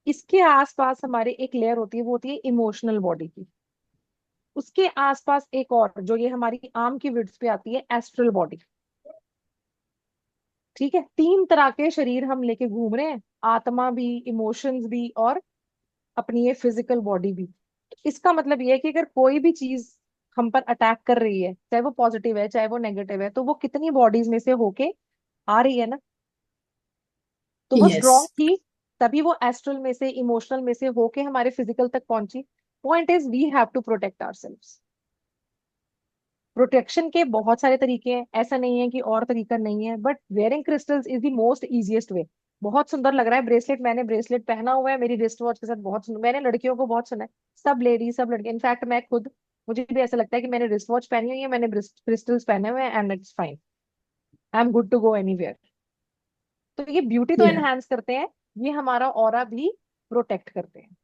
इसके आसपास हमारे एक लेयर होती है, वो होती है इमोशनल बॉडी की। उसके आसपास एक और, जो ये हमारी आर्म की विड्थ पे आती है, एस्ट्रल बॉडी। ठीक है, 3 तरह के शरीर हम लेके घूम रहे हैं, आत्मा भी, इमोशंस भी, और अपनी ये फिजिकल बॉडी भी। इसका मतलब ये है कि अगर कोई भी चीज हम पर अटैक कर रही है, चाहे वो पॉजिटिव है चाहे वो नेगेटिव है, तो वो कितनी बॉडीज में से होके आ रही है ना, तो वो यस। स्ट्रॉन्ग थी, तभी वो एस्ट्रल में से, इमोशनल में से होके हमारे फिजिकल तक पहुंची। Point is we have to protect ourselves. Protection के बहुत सारे तरीके हैं, ऐसा नहीं है कि और तरीका नहीं है, but wearing crystals is the most easiest way. बहुत सुंदर लग रहा है ब्रेसलेट, मैंने ब्रेसलेट पहना हुआ है मेरी रिस्ट वॉच के साथ, बहुत सुंदर। मैंने लड़कियों को बहुत सुना है, सब लेडीज, सब लड़के, इनफैक्ट मैं खुद, मुझे भी ऐसा लगता है कि मैंने रिस्ट वॉच पहनी हुई है, मैंने क्रिस्टल्स पहने हुए हैं, and it's fine, I am good to go anywhere. तो ये ब्यूटी तो या एनहांस करते हैं, ये हमारा ऑरा भी प्रोटेक्ट करते हैं।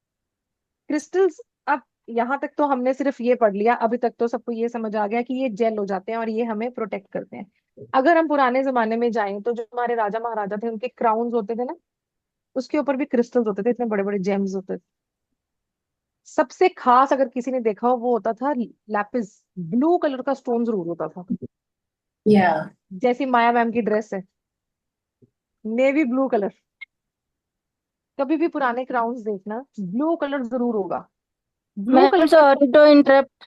क्रिस्टल्स, अब यहाँ तक तो हमने सिर्फ ये पढ़ लिया, अभी तक तो सबको ये समझ आ गया कि ये जेल हो जाते हैं और ये हमें प्रोटेक्ट करते हैं। अगर हम पुराने जमाने में जाएं तो जो हमारे राजा महाराजा थे उनके क्राउन्स होते थे ना, उसके ऊपर भी क्रिस्टल्स होते थे, इतने बड़े बड़े जेम्स होते थे। सबसे खास अगर किसी ने देखा हो वो होता था लैपिस, ब्लू कलर का स्टोन जरूर होता था, या जैसी माया मैम की ड्रेस है, नेवी ब्लू कलर। कभी भी पुराने क्राउन्स देखना, ब्लू कलर जरूर होगा। ब्लू मैम कलर का सॉरी टू इंटरप्ट,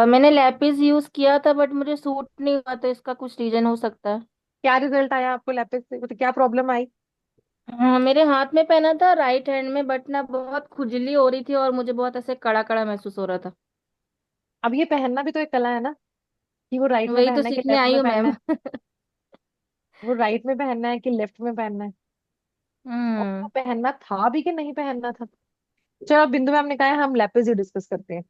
मैंने लैपिस यूज किया था बट मुझे सूट नहीं हुआ, तो इसका कुछ रीजन हो सकता है। क्या रिजल्ट आया आपको लैपिस से, तो क्या प्रॉब्लम आई? हाँ, मेरे हाथ में पहना था राइट हैंड में, बट ना बहुत खुजली हो रही थी और मुझे बहुत ऐसे कड़ा कड़ा महसूस हो रहा था। अब ये पहनना भी तो एक कला है ना, कि वो राइट में वही तो पहनना है कि सीखने लेफ्ट आई में हूँ पहनना मैम। है, वो राइट में पहनना है कि लेफ्ट में पहनना है, और वो हम्म। पहनना था भी कि नहीं पहनना था। चलो अब बिंदु मैम ने कहा है हम लैपिस ही डिस्कस करते हैं,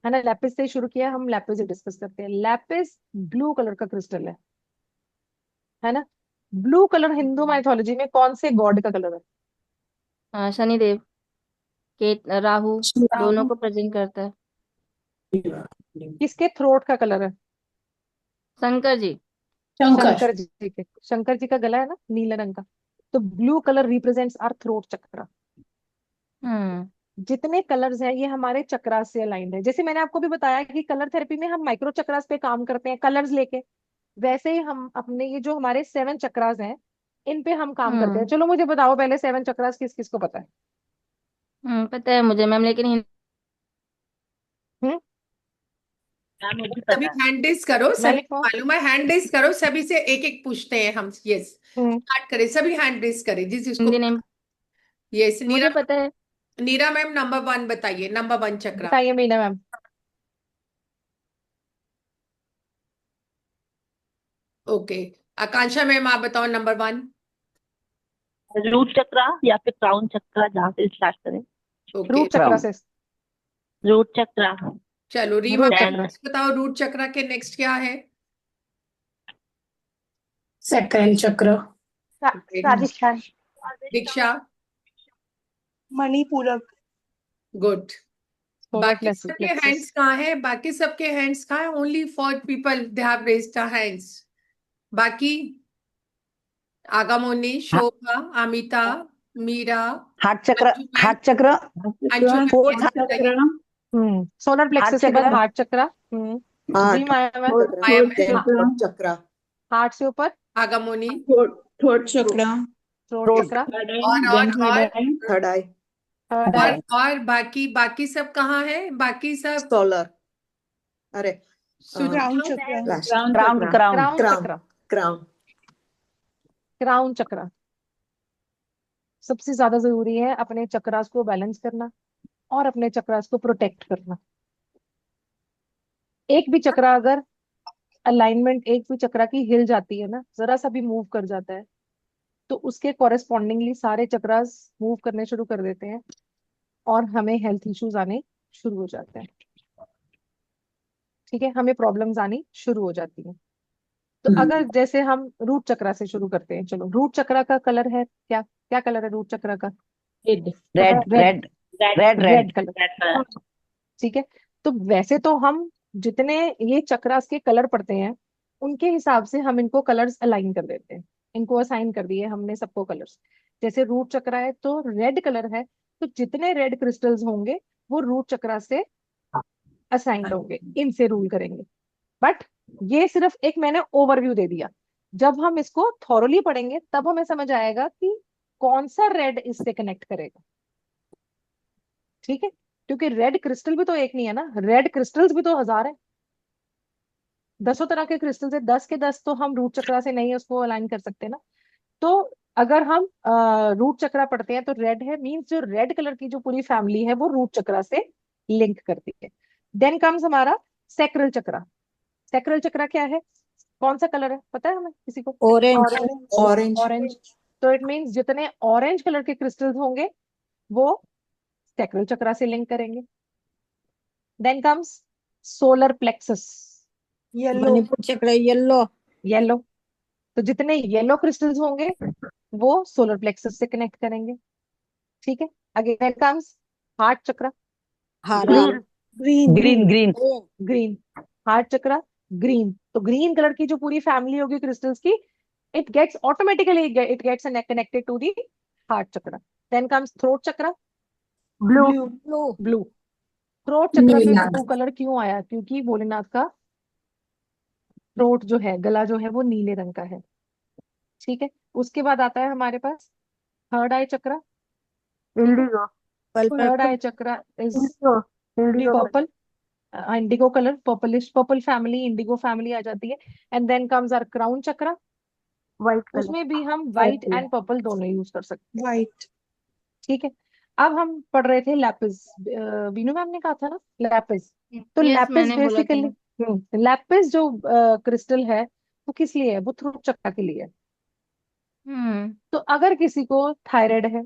है ना, लैपिस से ही शुरू किया, हम लैपिस ही डिस्कस करते हैं। लैपिस ब्लू कलर का क्रिस्टल है ना। ब्लू कलर हिंदू माइथोलॉजी में कौन से गॉड का कलर है? हाँ, शनिदेव, राहु, दोनों राहु। को प्रेजेंट करता है। किसके थ्रोट का कलर है? शंकर जी। शंकर। शंकर जी का गला है ना नीले रंग का, तो blue colour represents our throat chakra. हम्म। जितने कलर्स हैं ये हमारे चक्रास से अलाइंड है। जैसे मैंने आपको भी बताया कि कलर थेरेपी में हम माइक्रो चक्रास पे काम करते हैं कलर्स लेके, वैसे ही हम अपने ये जो हमारे 7 चक्रास हैं इन पे हम काम करते हैं। हम्म। चलो मुझे बताओ पहले 7 चक्रास किस किस को पता है? पता है मुझे मैम, लेकिन हम्म हाँ, मुझे सभी पता है। हैंड रेस करो, मैं सभी लिखवा। मालूम है, हैंड रेस करो, सभी से एक एक पूछते हैं हम। यस, हम्म स्टार्ट करें, सभी हैंड रेस करें जिस जिसको। हिंदी नहीं। यस, नीरा। मुझे पता है। नीरा मैम नंबर 1 बताइए, नंबर 1 चक्रा। बताइए मीना मैम। ओके, आकांक्षा मैम आप बताओ नंबर 1। रूट चक्रा या फिर क्राउन चक्रा, जहाँ से स्टार्ट करें। ओके, रूट चक्रा से। रूट चक्रा। चलो रीमा रूट मैम चक्रा। बताओ रूट चक्रा के नेक्स्ट क्या है। सेकंड चक्र। राजस्थान। दीक्षा। मणिपुरक। गुड। सोलर बाकी सबके प्लेक्सस। हैंड्स कहाँ है, बाकी सबके हैंड्स कहाँ है? Only for people they have raised the hands. बाकी आगामोनी, शोभा, अमिता, मीरा, हार्ट चक्र, अंजू मैम। हार्ट चक्र, अंजू मैम फोर्थ yes बताइए। सोलर हार्ट प्लेक्सस के बाद चक्र, हार्ट चक्रा। जी हार्ट, माया मैम। माया मैम। थ्रोट चक्र, हार्ट से ऊपर आगामोनी। थ्रोट चक्रा। थ्रोट थ्रोट, चक्रा। और थर्ड आई, थर्ड और आई। और बाकी बाकी सब कहाँ है? बाकी सब सोलर, अरे crown Suchitra. Chakra. Last, crown, crown, crown crown, chakra. Crown. Crown chakra सबसे ज्यादा जरूरी है अपने चक्रास को बैलेंस करना और अपने चक्रास को प्रोटेक्ट करना। एक भी चक्रा अगर अलाइनमेंट, एक भी चक्रा की हिल जाती है ना, जरा सा भी मूव कर जाता है, तो उसके कॉरेस्पॉन्डिंगली सारे चक्रास मूव करने शुरू कर देते हैं और हमें हेल्थ इश्यूज आने शुरू हो जाते हैं। ठीक है, हमें प्रॉब्लम्स आनी शुरू हो जाती हैं। तो अगर जैसे हम रूट चक्रा से शुरू करते हैं, चलो रूट चक्रा का कलर है क्या, क्या कलर है रूट चक्रा का? Red, red. Red, red, red colour. ठीक है, तो वैसे तो हम जितने ये चक्रास के कलर पड़ते हैं उनके हिसाब से हम इनको कलर्स अलाइन कर देते हैं, इनको असाइन कर दिए हमने सबको कलर्स। जैसे रूट चक्रा है तो रेड कलर है, तो जितने रेड क्रिस्टल्स होंगे वो रूट चक्रा से असाइंड होंगे, इनसे रूल करेंगे। बट ये सिर्फ एक मैंने ओवरव्यू दे दिया, जब हम इसको थॉरली पढ़ेंगे तब हमें समझ आएगा कि कौन सा रेड इससे कनेक्ट करेगा। ठीक है, क्योंकि रेड क्रिस्टल भी तो एक नहीं है ना, रेड क्रिस्टल्स भी तो हजार है, दसों तरह के क्रिस्टल्स है, 10 के 10 तो हम रूट चक्रा से नहीं उसको अलाइन कर सकते ना। तो अगर हम रूट चक्रा पढ़ते हैं तो रेड है, मींस जो रेड कलर की जो पूरी फैमिली है वो रूट चक्रा से लिंक करती है। देन कम्स हमारा सैक्रल चक्रा। सैक्रल चक्रा क्या है, कौन सा कलर है पता है हमें किसी को? ऑरेंज। Orange, orange. तो इट मींस जितने ऑरेंज कलर के क्रिस्टल्स होंगे वो सैक्रल चक्रा से लिंक करेंगे। Then comes solar plexus. Yellow. Manipur chakra yellow. Yellow, तो जितने येलो क्रिस्टल्स होंगे वो सोलर प्लेक्सस से कनेक्ट करेंगे। ठीक है, Again comes heart chakra. हरा green green green green. Heart chakra green. तो ग्रीन कलर की जो पूरी फैमिली होगी क्रिस्टल्स की, it gets automatically it gets connected to the heart chakra. Then comes throat chakra. Blue. Blue blue blue. Throat चक्र में नीला। Blue colour क्यों आया? क्योंकि भोलेनाथ का थ्रोट जो है, गला जो है वो नीले रंग का है. ठीक है. उसके बाद आता है हमारे पास थर्ड आई चक्र. Indigo. Third eye chakra is indigo. Indigo. Purple. Indigo colour, purplish, purple family, indigo family आ जाती है. And then comes our crown chakra. White colour. उसमें भी हम व्हाइट एंड पर्पल दोनों यूज कर सकते हैं. वाइट ठीक है. अब हम पढ़ रहे थे लैपिस. बीनू मैम ने कहा था ना लैपिस. तो यस लैपिस मैंने बोला था। बेसिकली, लैपिस जो क्रिस्टल है वो किस लिए है? वो थ्रोट चक्र के लिए है. हम्म तो अगर किसी को थायराइड है,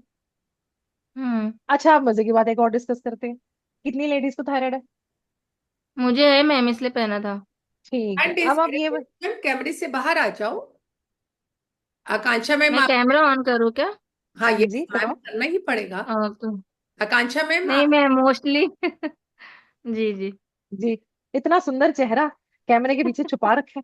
हम्म अच्छा, आप मजे की बात एक और डिस्कस करते हैं. कितनी लेडीज को थायराइड है? मुझे है मैम, इसलिए पहना था। ठीक है. एंड अब आप ये मैम कैमरे से बाहर आ जाओ। आकांक्षा मैम मैं आप, कैमरा ऑन करूँ क्या? हाँ हाँ ये जी मैम करो. करना ही पड़ेगा। तो आकांक्षा मैम नहीं, मैं मोस्टली जी जी। जी. इतना सुंदर चेहरा कैमरे के पीछे छुपा रखा है.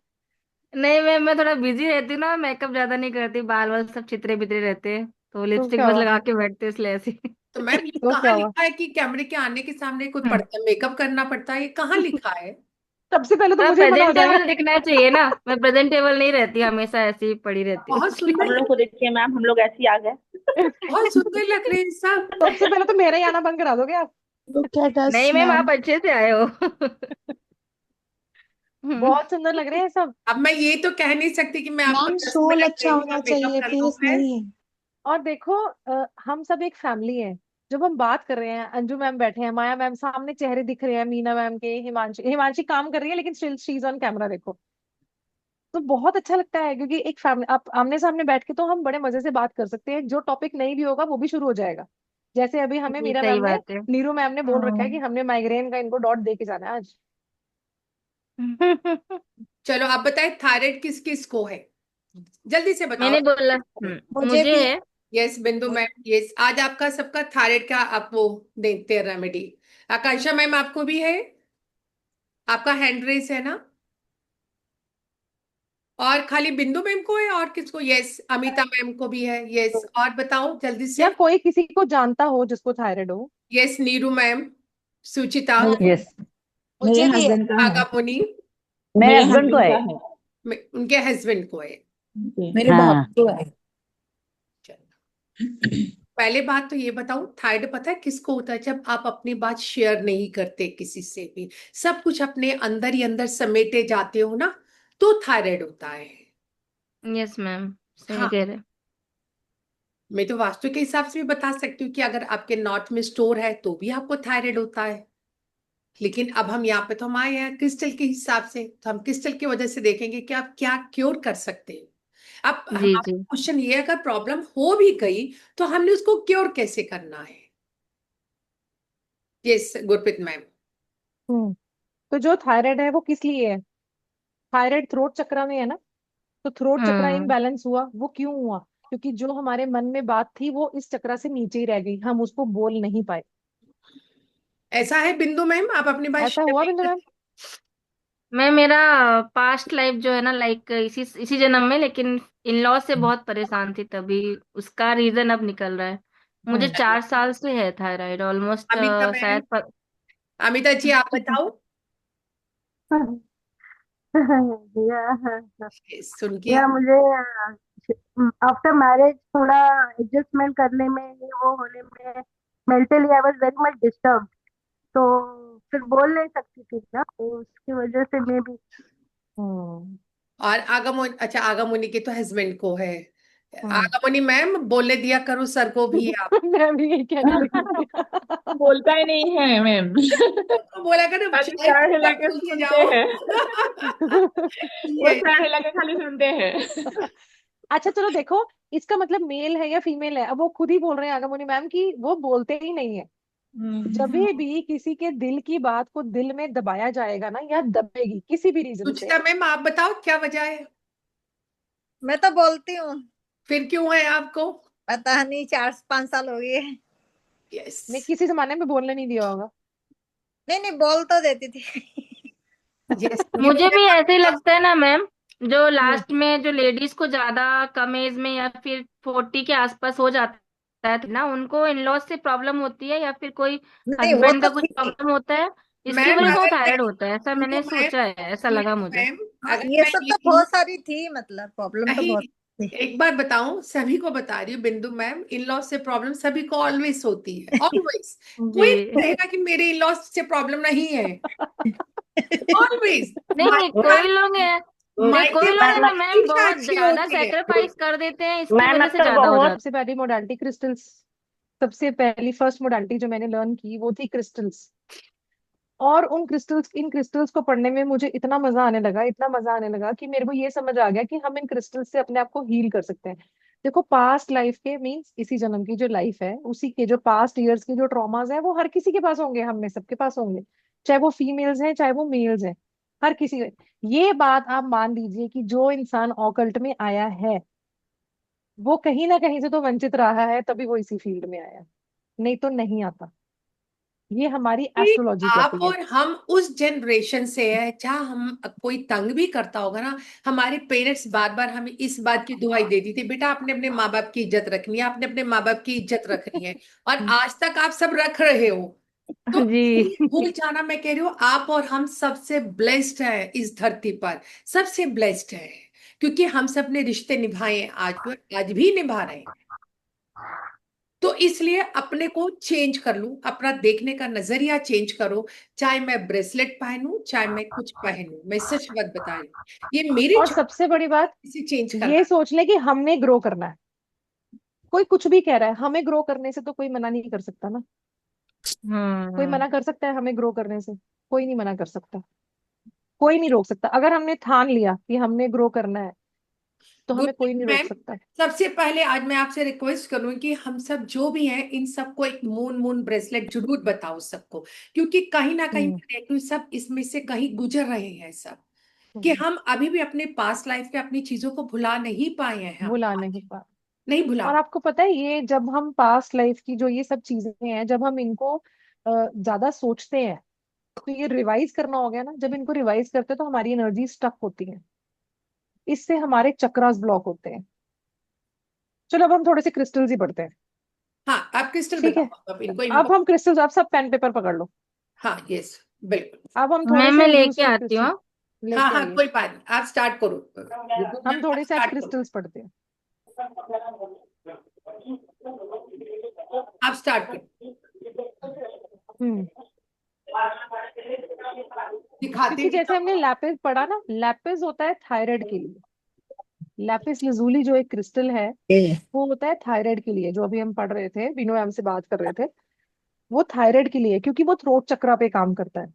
नहीं मैम, मैं थोड़ा बिजी रहती हूँ ना, मेकअप ज्यादा नहीं करती, बाल वाल सब चितरे बितरे रहते हैं, तो तो लिपस्टिक क्या बस हुआ? लगा के बैठते हैं, इसलिए ऐसे तो मैम ये तो क्या कहाँ हुआ? लिखा है कि कैमरे के आने के सामने कोई हम्म पड़ता मेकअप करना पड़ता है? ये कहाँ लिखा है? सबसे पहले तो थोड़ा मुझे ही मना हो जाएगा. प्रेजेंटेबल दिखना चाहिए ना, मैं प्रेजेंटेबल नहीं रहती, हमेशा ऐसी ही पड़ी रहती हूँ बहुत इसलिए। हम सुंदर, लोग को देखिए मैम, हम लोग ऐसे ही आ गए. बहुत सुंदर लग रहे हैं सब। सबसे पहले तो मेरा ही आना बंद करा दोगे आप. लुक एट अस नहीं मैम, मैम आप अच्छे से आए हो। हम्म, बहुत सुंदर लग रहे हैं सब. अब मैं ये तो कह नहीं सकती कि मैं आपको मैम 10 सोल मिनट अच्छा देंगे होना और मेकअप चाहिए, कर दूं फेस मैं। नहीं. और देखो, हम सब एक फैमिली है. जब हम बात कर रहे हैं, अंजू मैम बैठे हैं, माया मैम सामने, चेहरे दिख रहे हैं, मीना मैम के, हिमांशी हिमांशी काम कर रही है लेकिन still she is on camera. देखो, तो बहुत अच्छा लगता है क्योंकि एक फैमिली, आप आमने सामने बैठ के तो हम बड़े मजे से बात कर सकते हैं. जो टॉपिक नहीं भी होगा वो भी शुरू हो जाएगा. जैसे अभी हमें जी मीरा सही मैम ने, बात है। नीरू मैम ने बोल रखा है कि हमने माइग्रेन का इनको डॉट दे के जाना है आज. चलो आप बताएं थायराइड किस किस को है, जल्दी से बताओ। मैंने बोला मुझे मुझे भी है। यस बिंदु मैम, यस आज आपका सबका थायराइड का आप वो देखते हैं रेमेडी। आकांक्षा मैम आपको भी है? आपका हैंड रेस है ना? और खाली बिंदु मैम को है और किसको? यस अमिता मैम को भी है। यस और बताओ जल्दी या से। कोई किसी को जानता हो जिसको थायराइड हो? यस नीरू मैम, सुचिता, यस, मुझे भी है. आगा मुनि, मेरे मेरे हस्बैंड को हस्बैंड है. का है. उनके हस्बैंड को है। जी. मेरे हाँ. भाभी को है। चलो पहले बात तो ये बताओ, थायराइड पता है किसको होता है? जब आप अपनी बात शेयर नहीं करते किसी से भी, सब कुछ अपने अंदर ही अंदर समेटे जाते हो ना, तो थायराइड होता है। यस मैम, सही हाँ, कह रहे। मैं तो वास्तु के हिसाब से भी बता सकती हूँ कि अगर आपके नॉर्थ में स्टोर है तो भी आपको थायराइड होता है। लेकिन अब हम यहाँ पे तो हम आए हैं क्रिस्टल के हिसाब से, तो हम क्रिस्टल की वजह से देखेंगे कि आप क्या क्योर कर सकते हो। अब जी हमारा जी। क्वेश्चन ये है, अगर प्रॉब्लम हो भी गई तो हमने उसको क्योर कैसे करना है? Yes Gurpreet ma'am. हम्म. तो जो थायराइड है वो किस लिए है? थायराइड थ्रोट चक्र में है ना. तो थ्रोट चक्र हम्म इम्बैलेंस हुआ, वो क्यों हुआ? क्योंकि जो हमारे मन में बात थी वो इस चक्र से नीचे ही रह गई, हम उसको बोल नहीं पाए. ऐसा है बिंदु मैम, आप अपनी बात ऐसा शेयर हुआ नहीं बिंदु मैम? करती? मैं, मेरा पास्ट लाइफ जो है ना, लाइक इसी इसी जन्म में, लेकिन इन लॉ से बहुत परेशान थी, तभी उसका रीजन अब निकल रहा है। मुझे हम्म. 4 साल से है थायराइड, ऑलमोस्ट अमिता मैम, शायद अमिता जी आप बताओ। या सुन के मुझे आफ्टर मैरिज थोड़ा एडजस्टमेंट करने में, ये वो होने में, mentally I was very much disturb. तो फिर बोल नहीं सकती थी ना, तो उसकी वजह से मैं भी. हम्म. और आगमन, अच्छा आगमनी के तो हस्बैंड को है। हम्म. आगमनी मैम बोलने दिया करो सर को भी आप। मैं भी यही कहने लगी थी. बोलता ही नहीं है मैम. तो बोला करो खाली चाय सर हिला कप के पी के सुनते जाओ। हैं. वो ये सर हिला के खाली सुनते हैं. अच्छा चलो देखो, इसका मतलब मेल है या फीमेल है? अब वो खुद ही बोल रहे हैं आगमनी मैम की वो बोलते ही नहीं है. जब भी किसी के दिल की बात को दिल में दबाया जाएगा ना, या दबेगी किसी भी रीजन से. सुचिता मैम आप बताओ क्या वजह है? मैं तो बोलती हूँ. फिर क्यों है आपको? पता नहीं 4-5 साल हो गए. यस नहीं, किसी जमाने में बोलने नहीं दिया होगा। नहीं नहीं, बोल तो देती थी। यस मुझे भी ऐसे ही लगता है ना मैम, जो हम्म। लास्ट में जो लेडीज को ज्यादा कम एज में या फिर 40 के आसपास हो जाता है ना, उनको इन लॉज से प्रॉब्लम होती है या फिर कोई नहीं वो हस्बैंड तो का कुछ थी। प्रॉब्लम होता है, इसकी मैम, वजह से वो अगर मैं थायराइड होता है, ऐसा बिंदु मैंने मैम सोचा है, ऐसा लगा बिंदु मुझे। मैम, हाँ, अगर ये मैं सब ये तो बहुत सारी थी, मतलब प्रॉब्लम तो नहीं, बहुत थी। एक बात बताऊं, सभी को बता रही हूँ बिंदु मैम, इन लॉज से प्रॉब्लम सभी को ऑलवेज होती है, ऑलवेज। कोई नहीं जी। कहेगा कि मेरे इन लॉज से प्रॉब्लम नहीं है, ऑलवेज। नहीं, कोई लोग हैं, मायके कोई लोग है वाले ना की मैम, इच्छा बहुत अच्छी ज्यादा होती है। सेक्रीफाइस कर देते हैं, इसकी मैम वजह अब से तो ज्यादा हो बहुत जाता सबसे पहली मोडालिटी क्रिस्टल्स। सबसे पहली फर्स्ट मोडालिटी जो मैंने लर्न की वो थी क्रिस्टल्स। और उन क्रिस्टल्स इन क्रिस्टल्स को पढ़ने में मुझे इतना मजा आने लगा, इतना मजा आने लगा कि मेरे को ये समझ आ गया कि हम इन क्रिस्टल्स से अपने आप को हील कर सकते हैं। देखो, पास्ट लाइफ के मीन्स इसी जन्म की जो लाइफ है, उसी के जो पास्ट ईयर्स के जो ट्रॉमास है, वो हर किसी के पास होंगे, हम में सबके पास होंगे। चाहे वो फीमेल्स हैं, चाहे वो मेल्स हैं, हर किसी ये बात आप मान लीजिए कि जो इंसान ऑकल्ट में आया है, वो कहीं ना कहीं से तो वंचित रहा है, तभी वो इसी फील्ड में आया, नहीं तो नहीं आता। ये हमारी कि एस्ट्रोलॉजी आप कहती है। और हम उस जनरेशन से है जहाँ हम कोई तंग भी करता होगा ना, हमारे पेरेंट्स बार बार हमें इस बात की दुहाई देती थी, बेटा आपने अपने माँ बाप की इज्जत रखनी है, आपने अपने माँ बाप की इज्जत रखनी है, और आज तक आप सब रख रहे हो। तो जी। इसलिए भूल जाना, मैं कह रही हूँ आप और हम सबसे ब्लेस्ड है इस धरती पर, सबसे ब्लेस्ड है, क्योंकि हम सब ने रिश्ते निभाए हैं, आज भी निभा रहे हैं। तो इसलिए अपने को चेंज कर लूं, अपना देखने का नजरिया चेंज करो। चाहे मैं ब्रेसलेट पहनूं, चाहे मैं कुछ पहनूं, मैं सच बात बता रही हूँ, ये मेरी और चॉइस सबसे बड़ी बात, से चेंज ये करना। सोच ले कि हमने ग्रो करना है। कोई कुछ भी कह रहा है, हमें ग्रो करने से तो कोई मना नहीं कर सकता ना। कोई हम्म। मना कर सकता है हमें ग्रो करने से? कोई नहीं मना कर सकता, कोई नहीं रोक सकता। अगर हमने ठान लिया कि हमने ग्रो करना है, तो हमें गुड कोई नहीं रोक मैम, सकता। सबसे पहले आज मैं आपसे रिक्वेस्ट करूंगी कि हम सब जो भी हैं, इन सबको एक मून मून ब्रेसलेट जरूर बताओ सबको, क्योंकि कहीं ना कहीं हम्म। मैं देख रही हूँ सब इसमें से कहीं गुजर रहे हैं सब, कि हम्म। हम अभी भी अपने पास्ट लाइफ के अपनी चीजों को भुला नहीं पाए हैं, हम भुला आज नहीं पा। नहीं भुला। और आपको पता है, ये जब हम पास्ट लाइफ की जो ये सब चीजें हैं, जब हम इनको ज्यादा सोचते हैं, तो ये रिवाइज करना हो गया ना। जब इनको रिवाइज करते हैं तो हमारी एनर्जी स्टक होती है, इससे हमारे चक्रास ब्लॉक होते हैं। चलो अब हम थोड़े से क्रिस्टल्स ही पढ़ते हैं। हाँ, आप क्रिस्टल ठीक है, बताओ अब इनको अब हम क्रिस्टल्स, आप सब पेन पेपर पकड़ लो। हाँ, यस, बिल्कुल। अब हम थोड़े मैं से लेके यूजफुल आती क्रिस्टल हूँ। हाँ लेके हाँ, आइए। कोई बात नहीं, आप स्टार्ट करो ऋतु हम मैम, आप थोड़े से आज स्टार्ट करो, क्रिस्टल्स पढ़ते हैं। आप स्टार्ट करो, हम्म। दिखाते क्योंकि जैसे हमने लैपिस पढ़ा ना, लैपिस होता है थायराइड के लिए। लैपिस लजूली जो एक क्रिस्टल है, वो होता है थायराइड के लिए। जो अभी हम पढ़ रहे थे, विनो मैम से बात कर रहे थे, वो थायराइड के लिए, क्योंकि वो थ्रोट चक्रा पे काम करता है।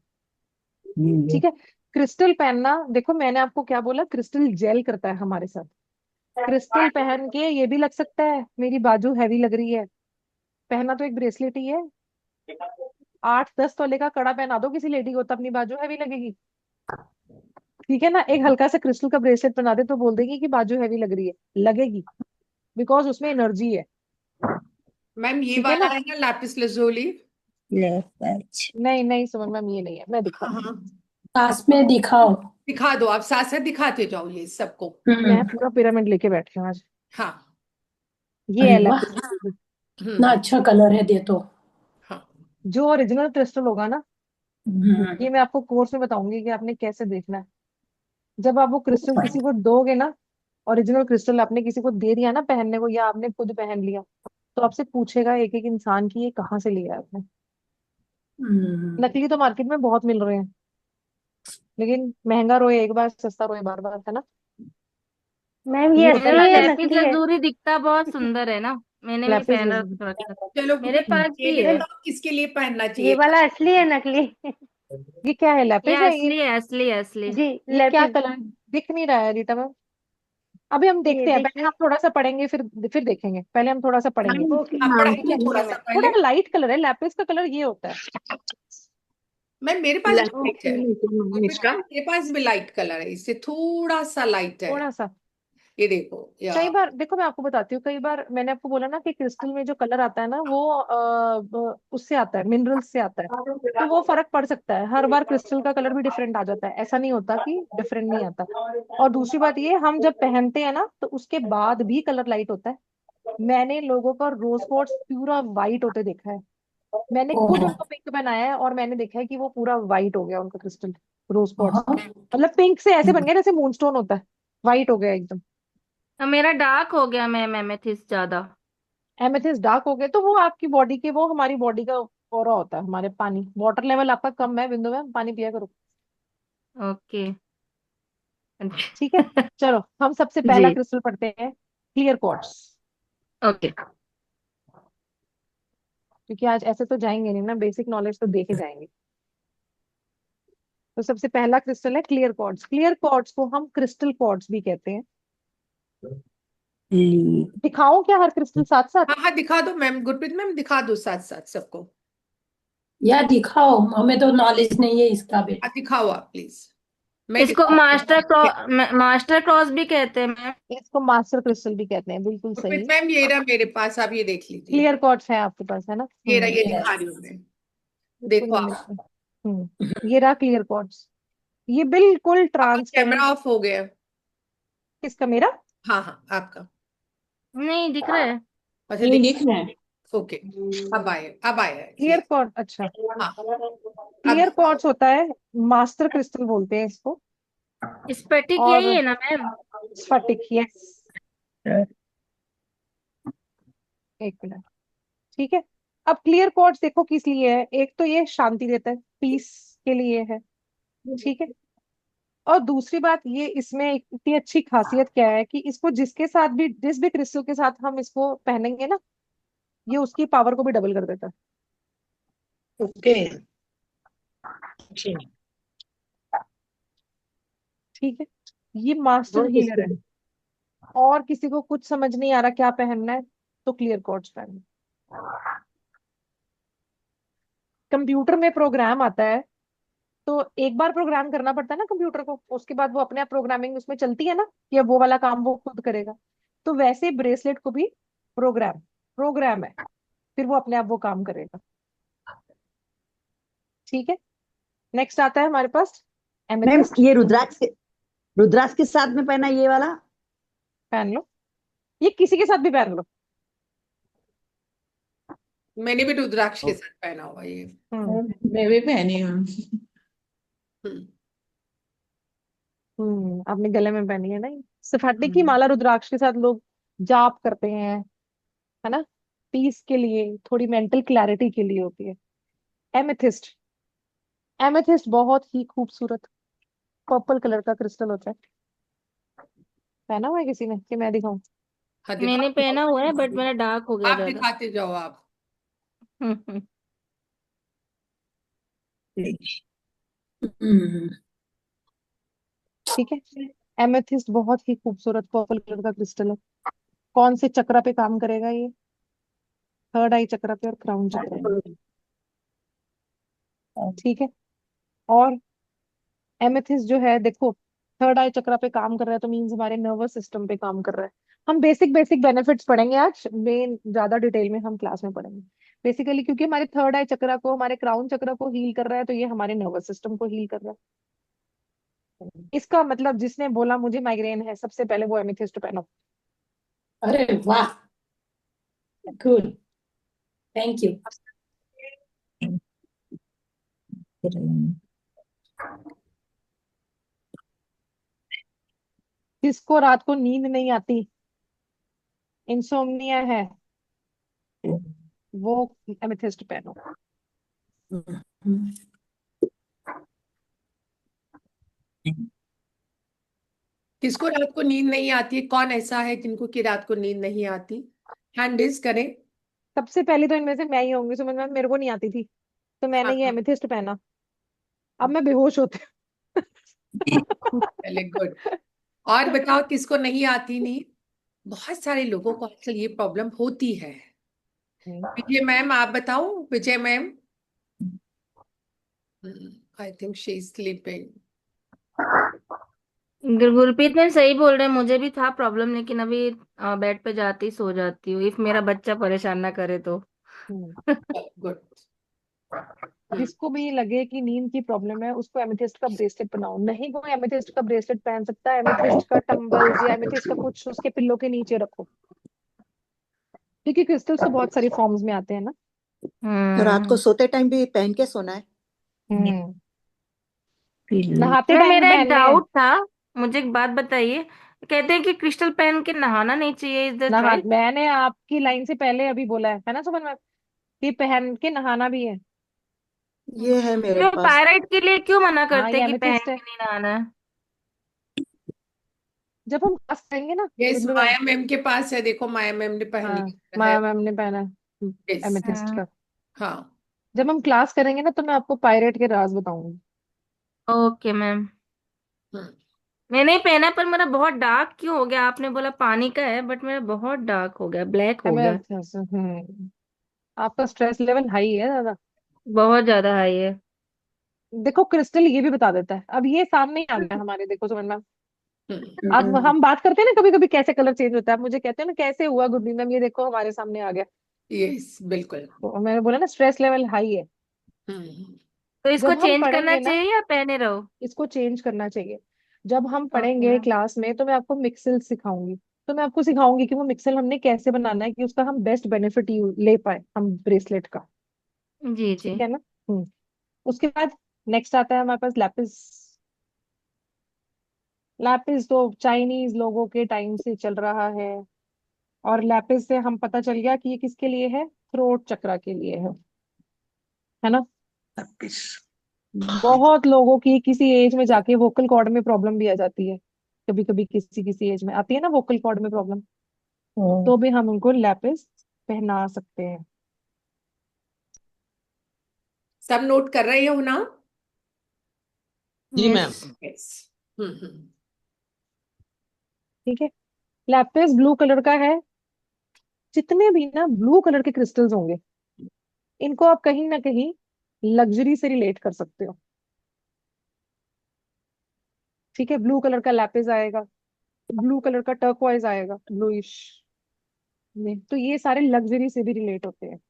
ठीक है। क्रिस्टल पहनना, देखो मैंने आपको क्या बोला, क्रिस्टल जेल करता है हमारे साथ। क्रिस्टल पहन के ये भी लग सकता है मेरी बाजू हैवी लग रही है, पहना तो एक ब्रेसलेट ही है। 8-10 तोले का कड़ा पहना दो किसी लेडी को, तो अपनी बाजू हैवी लगेगी। ठीक है ना, एक हल्का सा क्रिस्टल का ब्रेसलेट बना दे तो बोल देगी कि बाजू हैवी लग रही है, लगेगी, बिकॉज उसमें एनर्जी है। मैम, ये ठीक है वाला ना। है ना लैपिस लजोली? नहीं नहीं सुमन मैम, ये नहीं है, मैं हाँ दिखाती हूँ। हाँ, पास में दिखाओ। दिखा दो, आप साथ साथ दिखाते जाओ ये सबको। मैं पूरा पिरामिड लेके बैठी हूँ आज। हाँ ये अरे है वाह, लैपिस lazuli। इतना अच्छा कलर है, दे तो। हाँ। जो ओरिजिनल क्रिस्टल होगा ना, हम्म, ये मैं आपको कोर्स में बताऊंगी कि आपने कैसे देखना है। जब आप वो क्रिस्टल किसी को दोगे ना, ओरिजिनल क्रिस्टल आपने किसी को दे दिया ना पहनने को, या आपने खुद पहन लिया, तो आपसे पूछेगा एक एक इंसान की ये कहाँ से लिया है आपने। नकली तो मार्केट में बहुत मिल रहे हैं, लेकिन महंगा रोए एक बार, सस्ता रोए बार बार, है ना। मैम ये ये होता है असली है या मेरा लैपिस लैपिस नकली है? लजूरी दिखता बहुत सुंदर है ना, मैंने भी लैपिस पहन lazuli। रखा था, चलो मेरे गुड, पास ये भी भी है। बताओ किसके लिए पहनना ये चाहिए। वाला असली है नकली? ये क्या है, ये लैपिस है ये? असली है, असली है, असली। जी, ये क्या लैपिस। कलर दिख नहीं रहा है रीटा मैम? अभी हम ये देखते हैं, पहले देखिए। हम थोड़ा सा पढ़ेंगे, फिर देखेंगे। पहले हम थोड़ा सा पढ़ेंगे। Ma'am okay. के आप नाम ठीक पढ़ाइए है, क्या थोड़ा है? सा थोड़ा पहले। लाइट कलर है, लैपिस का कलर ये होता है। मैम, मेरे पास भी लाइट है, मैम और भी इसका मेरे पास भी लाइट कलर है, इससे थोड़ा सा लाइट है। थोड़ा सा। ये देखो कई बार देखो, मैं आपको बताती हूँ, कई बार मैंने आपको बोला ना कि क्रिस्टल में जो कलर आता है ना वो उससे आता है, मिनरल्स से आता है, तो वो फर्क पड़ सकता है। हर बार क्रिस्टल का कलर भी डिफरेंट आ जाता है, ऐसा नहीं होता कि डिफरेंट नहीं आता। और दूसरी बात ये, हम जब पहनते हैं ना तो उसके बाद भी कलर लाइट होता है। मैंने लोगों का रोज गोल्ड पूरा वाइट होते देखा है। मैंने खुद ओहो। उनको पिंक बनाया है और मैंने देखा है कि वो पूरा वाइट हो गया उनका क्रिस्टल, रोज क्वार्ट्ज। हाँ। मतलब पिंक से ऐसे बन गया जैसे मूनस्टोन होता है, वाइट हो गया एकदम। अब मेरा डार्क हो गया मैम, एमेथिस्ट ज्यादा। एमेथिस्ट डार्क हो गए तो वो आपकी बॉडी के, वो हमारी बॉडी का ऑरा होता है, हमारे पानी वाटर लेवल आपका कम है बिंदु में, पानी पिया करो। ओके। ठीक है, चलो हम सबसे पहला जी। क्रिस्टल पढ़ते हैं, क्लियर क्वार्ट्ज। ओके। क्योंकि आज ऐसे तो जाएंगे नहीं ना, बेसिक नॉलेज तो देके जाएंगे। तो सबसे पहला क्रिस्टल है क्लियर क्वार्ट्ज। क्लियर क्वार्ट्ज को हम क्रिस्टल क्वार्ट्ज भी कहते हैं। दिखाऊं क्या हर क्रिस्टल साथ साथ? हाँ हाँ दिखा दो मैम, गुरप्रीत मैम दिखा दो साथ साथ सबको। या दिखाओ, हमें तो नॉलेज नहीं है इसका भी। हाँ दिखाओ आप प्लीज। मैं इसको दिखाती मास्टर क्रॉस भी कहते हैं मैम। इसको मास्टर क्रिस्टल भी कहते हैं, बिल्कुल गुरप्रीत सही। मैम ये रहा मेरे पास, आप ये देख लीजिए। क्लियर क्वार्ट्ज है आपके पास, है ना? ये रहा, ये दिखा यस। रही हूँ मैं। बिल्कुल देखो नहीं आप। मिलता। ये रहा क्लियर क्वार्ट्ज। ये बिल्कुल आपका ट्रांसपेरेंट। कैमरा ऑफ हो गया। किसका, मेरा? हाँ हाँ आपका। नहीं दिख रहा है। अच्छा नहीं दिख रहा है। ओके। अब आए, अब आया है क्लियर क्लियर। क्वार्ट्ज, अच्छा। हाँ अब क्लियर क्वार्ट्ज होता है, मास्टर क्रिस्टल बोलते हैं इसको। स्फटिक यही और है ना मैम? स्फटिक, यस। एक मिनट, ठीक है। अब क्लियर क्वार्ट्ज देखो किस लिए है। एक तो ये शांति देता है, पीस के लिए है, ठीक है। और दूसरी बात ये, इसमें एक इतनी अच्छी खासियत क्या है कि इसको जिसके साथ भी, जिस भी क्रिस्टल के साथ हम इसको पहनेंगे ना, ये उसकी पावर को भी डबल कर देता है। ओके। ठीक है, ये मास्टर हीलर है। और किसी को कुछ समझ नहीं आ रहा क्या पहनना है, तो क्लियर क्वार्ट्ज पहनना। कंप्यूटर में प्रोग्राम आता है, तो एक बार प्रोग्राम करना पड़ता है ना कंप्यूटर को, उसके बाद वो अपने आप प्रोग्रामिंग उसमें चलती है ना, कि अब वो वाला काम वो खुद करेगा। तो वैसे ब्रेसलेट को भी प्रोग्राम प्रोग्राम है, फिर वो अपने आप वो काम करेगा। ठीक है, नेक्स्ट आता है हमारे पास मैम एमेथिस्ट। ये रुद्राक्ष के साथ में पहना ये वाला। पहन लो, ये किसी के साथ भी पहन लो। मैंने भी रुद्राक्ष के साथ पहना हुआ ये। मैं भी पहनी हूँ। हम्म। आपने गले में पहनी है ना ये? सफाटे की माला रुद्राक्ष के साथ लोग जाप करते हैं, है ना, पीस के लिए, थोड़ी मेंटल क्लैरिटी के लिए होती है। एमेथिस्ट, एमेथिस्ट बहुत ही खूबसूरत पर्पल कलर का क्रिस्टल होता है। पहना हुआ है किसी ने कि मैं दिखाऊं? हाँ मैंने दिखाओ, पहना हुआ है बट मेरा डार्क हो गया आप ज्यादा। दिखाते जाओ आप। हम्म। हम्म। ठीक है, एमेथिस्ट बहुत ही खूबसूरत पर्पल कलर का क्रिस्टल है। कौन से चक्रा पे काम करेगा ये? थर्ड आई चक्रा पे और क्राउन चक्रा पे। ठीक है, और एमेथिस्ट जो है देखो, थर्ड आई चक्रा पे काम कर रहा है, तो मीन्स हमारे नर्वस सिस्टम पे काम कर रहा है। हम बेसिक बेसिक बेनिफिट्स पढ़ेंगे आज, मेन ज्यादा डिटेल में हम क्लास में पढ़ेंगे। बेसिकली क्योंकि हमारे थर्ड आई चक्रा को, हमारे क्राउन चक्रा को हील कर रहा है, तो ये हमारे नर्वस सिस्टम को हील कर रहा है। इसका मतलब जिसने बोला मुझे माइग्रेन है, सबसे पहले वो एमेथिस्ट पहनो। अरे वाह, गुड, थैंक यू। जिसको रात को नींद नहीं आती, इंसोम्निया है, वो एमेथिस्ट पहनो। किसको रात को नींद नहीं आती है? कौन ऐसा है जिनको कि रात को नींद नहीं आती? हैंड रेज करें। सबसे पहले तो इनमें से मैं ही होंगी, समझ में, मेरे को नहीं आती थी, तो मैंने हाँ ये हाँ एमेथिस्ट पहना। अब मैं बेहोश होती हूँ। चले, गुड। और बताओ किसको नहीं आती नींद? बहुत सारे लोगों को आजकल ये प्रॉब्लम होती है। विजय मैम आप बताओ, Vijay ma'am. I think she is sleeping. Gurpreet ma'am सही बोल रहे हैं, मुझे भी था प्रॉब्लम, लेकिन अभी बेड पे जाती सो जाती हूँ, इफ मेरा बच्चा परेशान ना करे तो। हम्म गुड। जिसको भी लगे कि नींद की प्रॉब्लम है उसको एमेथिस्ट का ब्रेसलेट बनाओ। नहीं कोई एमेथिस्ट का ब्रेसलेट पहन सकता है, एमेथिस्ट का टंबल्स या एमेथिस्ट का कुछ उसके पिल्लो के नीचे रखो, क्योंकि क्रिस्टल्स तो बहुत सारी फॉर्म्स में आते हैं ना। रात को हम्म। सोते टाइम भी पहन के सोना है? हम्म नहाते मैम टाइम भी मेरा एक पहनने हैं। डाउट था, मुझे एक बात बताइए। कहते हैं कि क्रिस्टल पहन के नहाना नहीं चाहिए, इज दैट नहा राइट? मैंने आपकी लाइन से पहले अभी बोला है ना सुमन मैम, कि पहन के नहाना भी है। ये है मेरे तो पास। पायराइट के लिए क्यों मना हाँ करते ये हैं कि पहन एमेथिस्ट है। के नहीं नहाना है? जब हम क्लास करेंगे ना यस, बिंदु मैम। माया मैम के पास है, देखो माया मैम ने पहन हाँ लिया है। माया मैम ने पहना है यस। एमेथिस्ट का। हाँ। जब हम क्लास करेंगे ना तो मैं आपको पायरेट के राज बताऊंगी। Okay ma'am. हम्म। मैंने ही पहना, पर मेरा बहुत डार्क क्यों हो गया? आपने बोला पानी का है, बट मेरा बहुत डार्क हो गया, ब्लैक हो गया। एमेथिस्ट आपका स्ट्रेस लेवल हाई है दादा। बहुत ज्यादा हाई है। देखो क्रिस्टल ये भी बता देता है, अब ये सामने ही आ गया हमारे, देखो सुमन मैम। अब हम्म। हम बात करते हैं ना कभी कभी कैसे कलर चेंज होता है, आप मुझे कहते हैं ना कैसे हुआ गुरमीत मैम, ये देखो हमारे सामने आ गया। यस, बिल्कुल। तो मैंने बोला ना स्ट्रेस लेवल हाई है। हम्म। तो इसको जब हम चेंज करना पढ़ेंगे ना, चाहिए या पहने रहो? इसको चेंज करना चाहिए। जब हम ओके पढ़ेंगे मैम। क्लास में तो मैं आपको मिक्सिल सिखाऊंगी। तो मैं आपको सिखाऊंगी कि वो मिक्सिल हमने कैसे बनाना है कि उसका हम बेस्ट बेनिफिट ले पाए हम ब्रेसलेट का। जी जी। ठीक है ना। हम्म उसके बाद नेक्स्ट आता है हमारे पास लैपिस। लैपिस तो चाइनीज लोगों के टाइम से चल रहा है, और लैपिस से हम पता चल गया कि ये किसके लिए है, थ्रोट चक्रा के लिए है ना। बहुत लोगों की किसी एज में जाके वोकल कॉर्ड में प्रॉब्लम भी आ जाती है, कभी कभी किसी किसी एज में आती है ना वोकल कॉर्ड में प्रॉब्लम। तो भी हम उनको लैपिस पहना सकते हैं। सब नोट कर रहे हो ना? जी यस। मैम। यस। हम्म। ठीक है। लैपिस ब्लू कलर का है। जितने भी ना ब्लू कलर के क्रिस्टल्स होंगे इनको आप कहीं ना कहीं लग्जरी से रिलेट कर सकते हो। ठीक है, ब्लू कलर का लैपिस आएगा, ब्लू कलर का टर्कवाइज आएगा ब्लूइश में, तो ये सारे लग्जरी से भी रिलेट होते हैं।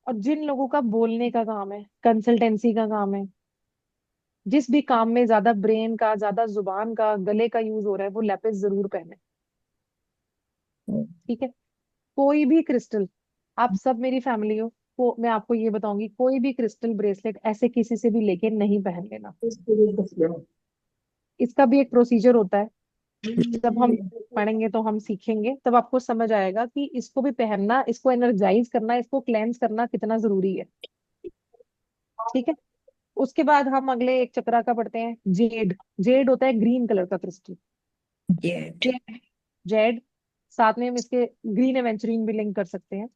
और जिन लोगों का बोलने का काम है, कंसल्टेंसी का काम है, जिस भी काम में ज्यादा ब्रेन का, ज्यादा जुबान का, गले का यूज हो रहा है, वो लैपिस जरूर पहने। ठीक है। कोई भी क्रिस्टल, आप सब मेरी फैमिली हो, को मैं आपको ये बताऊंगी, कोई भी क्रिस्टल ब्रेसलेट ऐसे किसी से भी लेके नहीं पहन लेना। इसका भी एक प्रोसीजर होता है। जब हम पढ़ेंगे तो हम सीखेंगे, तब आपको समझ आएगा कि इसको भी पहनना, इसको एनर्जाइज करना, इसको क्लेंस करना कितना जरूरी है। ठीक है। उसके बाद हम अगले एक चक्रा का पढ़ते हैं, जेड। जेड होता है ग्रीन कलर का क्रिस्टल। जेड। जेड साथ में हम इसके ग्रीन एवेंचुरिन भी लिंक कर सकते हैं।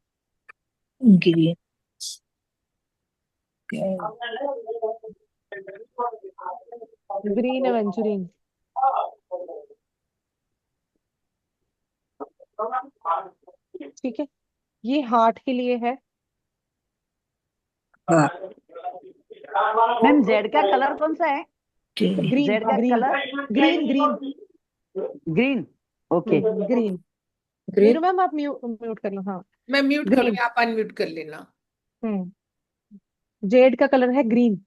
Green aventurine. ठीक है। ये हार्ट के लिए है। मैम जेड का कलर कौन सा है? ग्रीन जेड का green colour green green green. Okay. Green. Meenu green. Ma'am आप म्यूट कर लो, हाँ। मैं म्यूट कर ग्रीन। लूँ, आप अनम्यूट कर लेना। हम्म जेड का कलर है ग्रीन।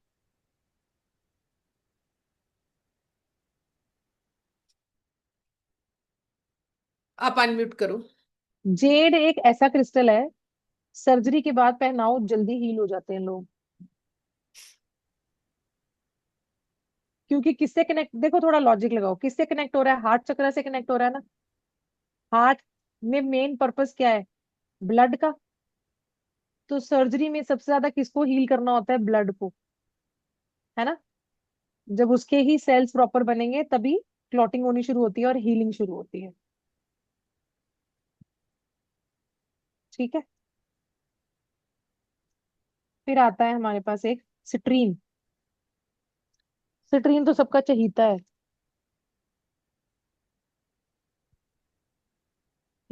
आप अनम्यूट करो। जेड एक ऐसा क्रिस्टल है, सर्जरी के बाद पहनाओ जल्दी हील हो जाते हैं लोग। क्योंकि किससे कनेक्ट, देखो थोड़ा लॉजिक लगाओ, किससे कनेक्ट हो रहा है, हार्ट चक्र से कनेक्ट हो रहा है ना। हार्ट में मेन पर्पस क्या है, ब्लड का। तो सर्जरी में सबसे ज्यादा किसको हील करना होता है, ब्लड को, है ना। जब उसके ही सेल्स प्रॉपर बनेंगे तभी क्लॉटिंग होनी शुरू होती है और हीलिंग शुरू होती है। ठीक है। फिर आता है हमारे पास एक सिट्रीन। सिट्रीन तो सबका चहीता है।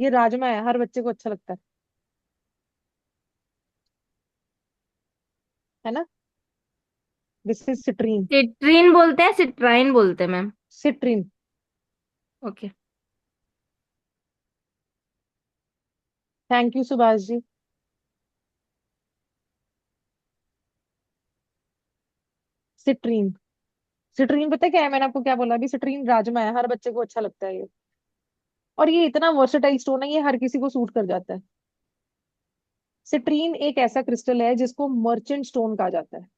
ये राजमा है, हर बच्चे को अच्छा लगता है ना। This is citrine. सिट्रीन बोलते हैं, सिट्राइन बोलते हैं ma'am. Citrine. Okay. Thank you Subhash ji. Citrine. Citrine पता है क्या है, मैंने आपको क्या बोला अभी, सिट्रीन राजमा है, हर बच्चे को अच्छा लगता है ये। और ये इतना वर्सेटाइल स्टोन है, ये हर किसी को सूट कर जाता है। सिट्रीन एक ऐसा क्रिस्टल है जिसको मर्चेंट स्टोन कहा जाता है।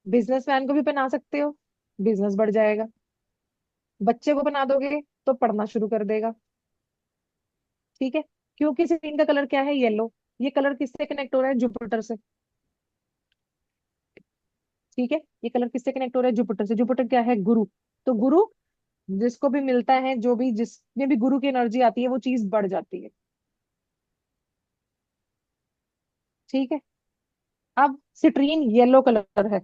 बिजनेसमैन को भी पहना सकते हो, बिजनेस बढ़ जाएगा। बच्चे को बना दोगे तो पढ़ना शुरू कर देगा। ठीक है। क्योंकि सिट्रीन का कलर क्या है, येलो। ये कलर किससे कनेक्ट हो रहा है, जुपिटर से। ठीक है। ये कलर किससे कनेक्ट हो रहा है, जुपिटर से। जुपिटर क्या है, गुरु। तो गुरु जिसको भी मिलता है, जो भी जिसमें भी गुरु की एनर्जी आती है वो चीज बढ़ जाती है। ठीक है। अब सिट्रीन येलो कलर है।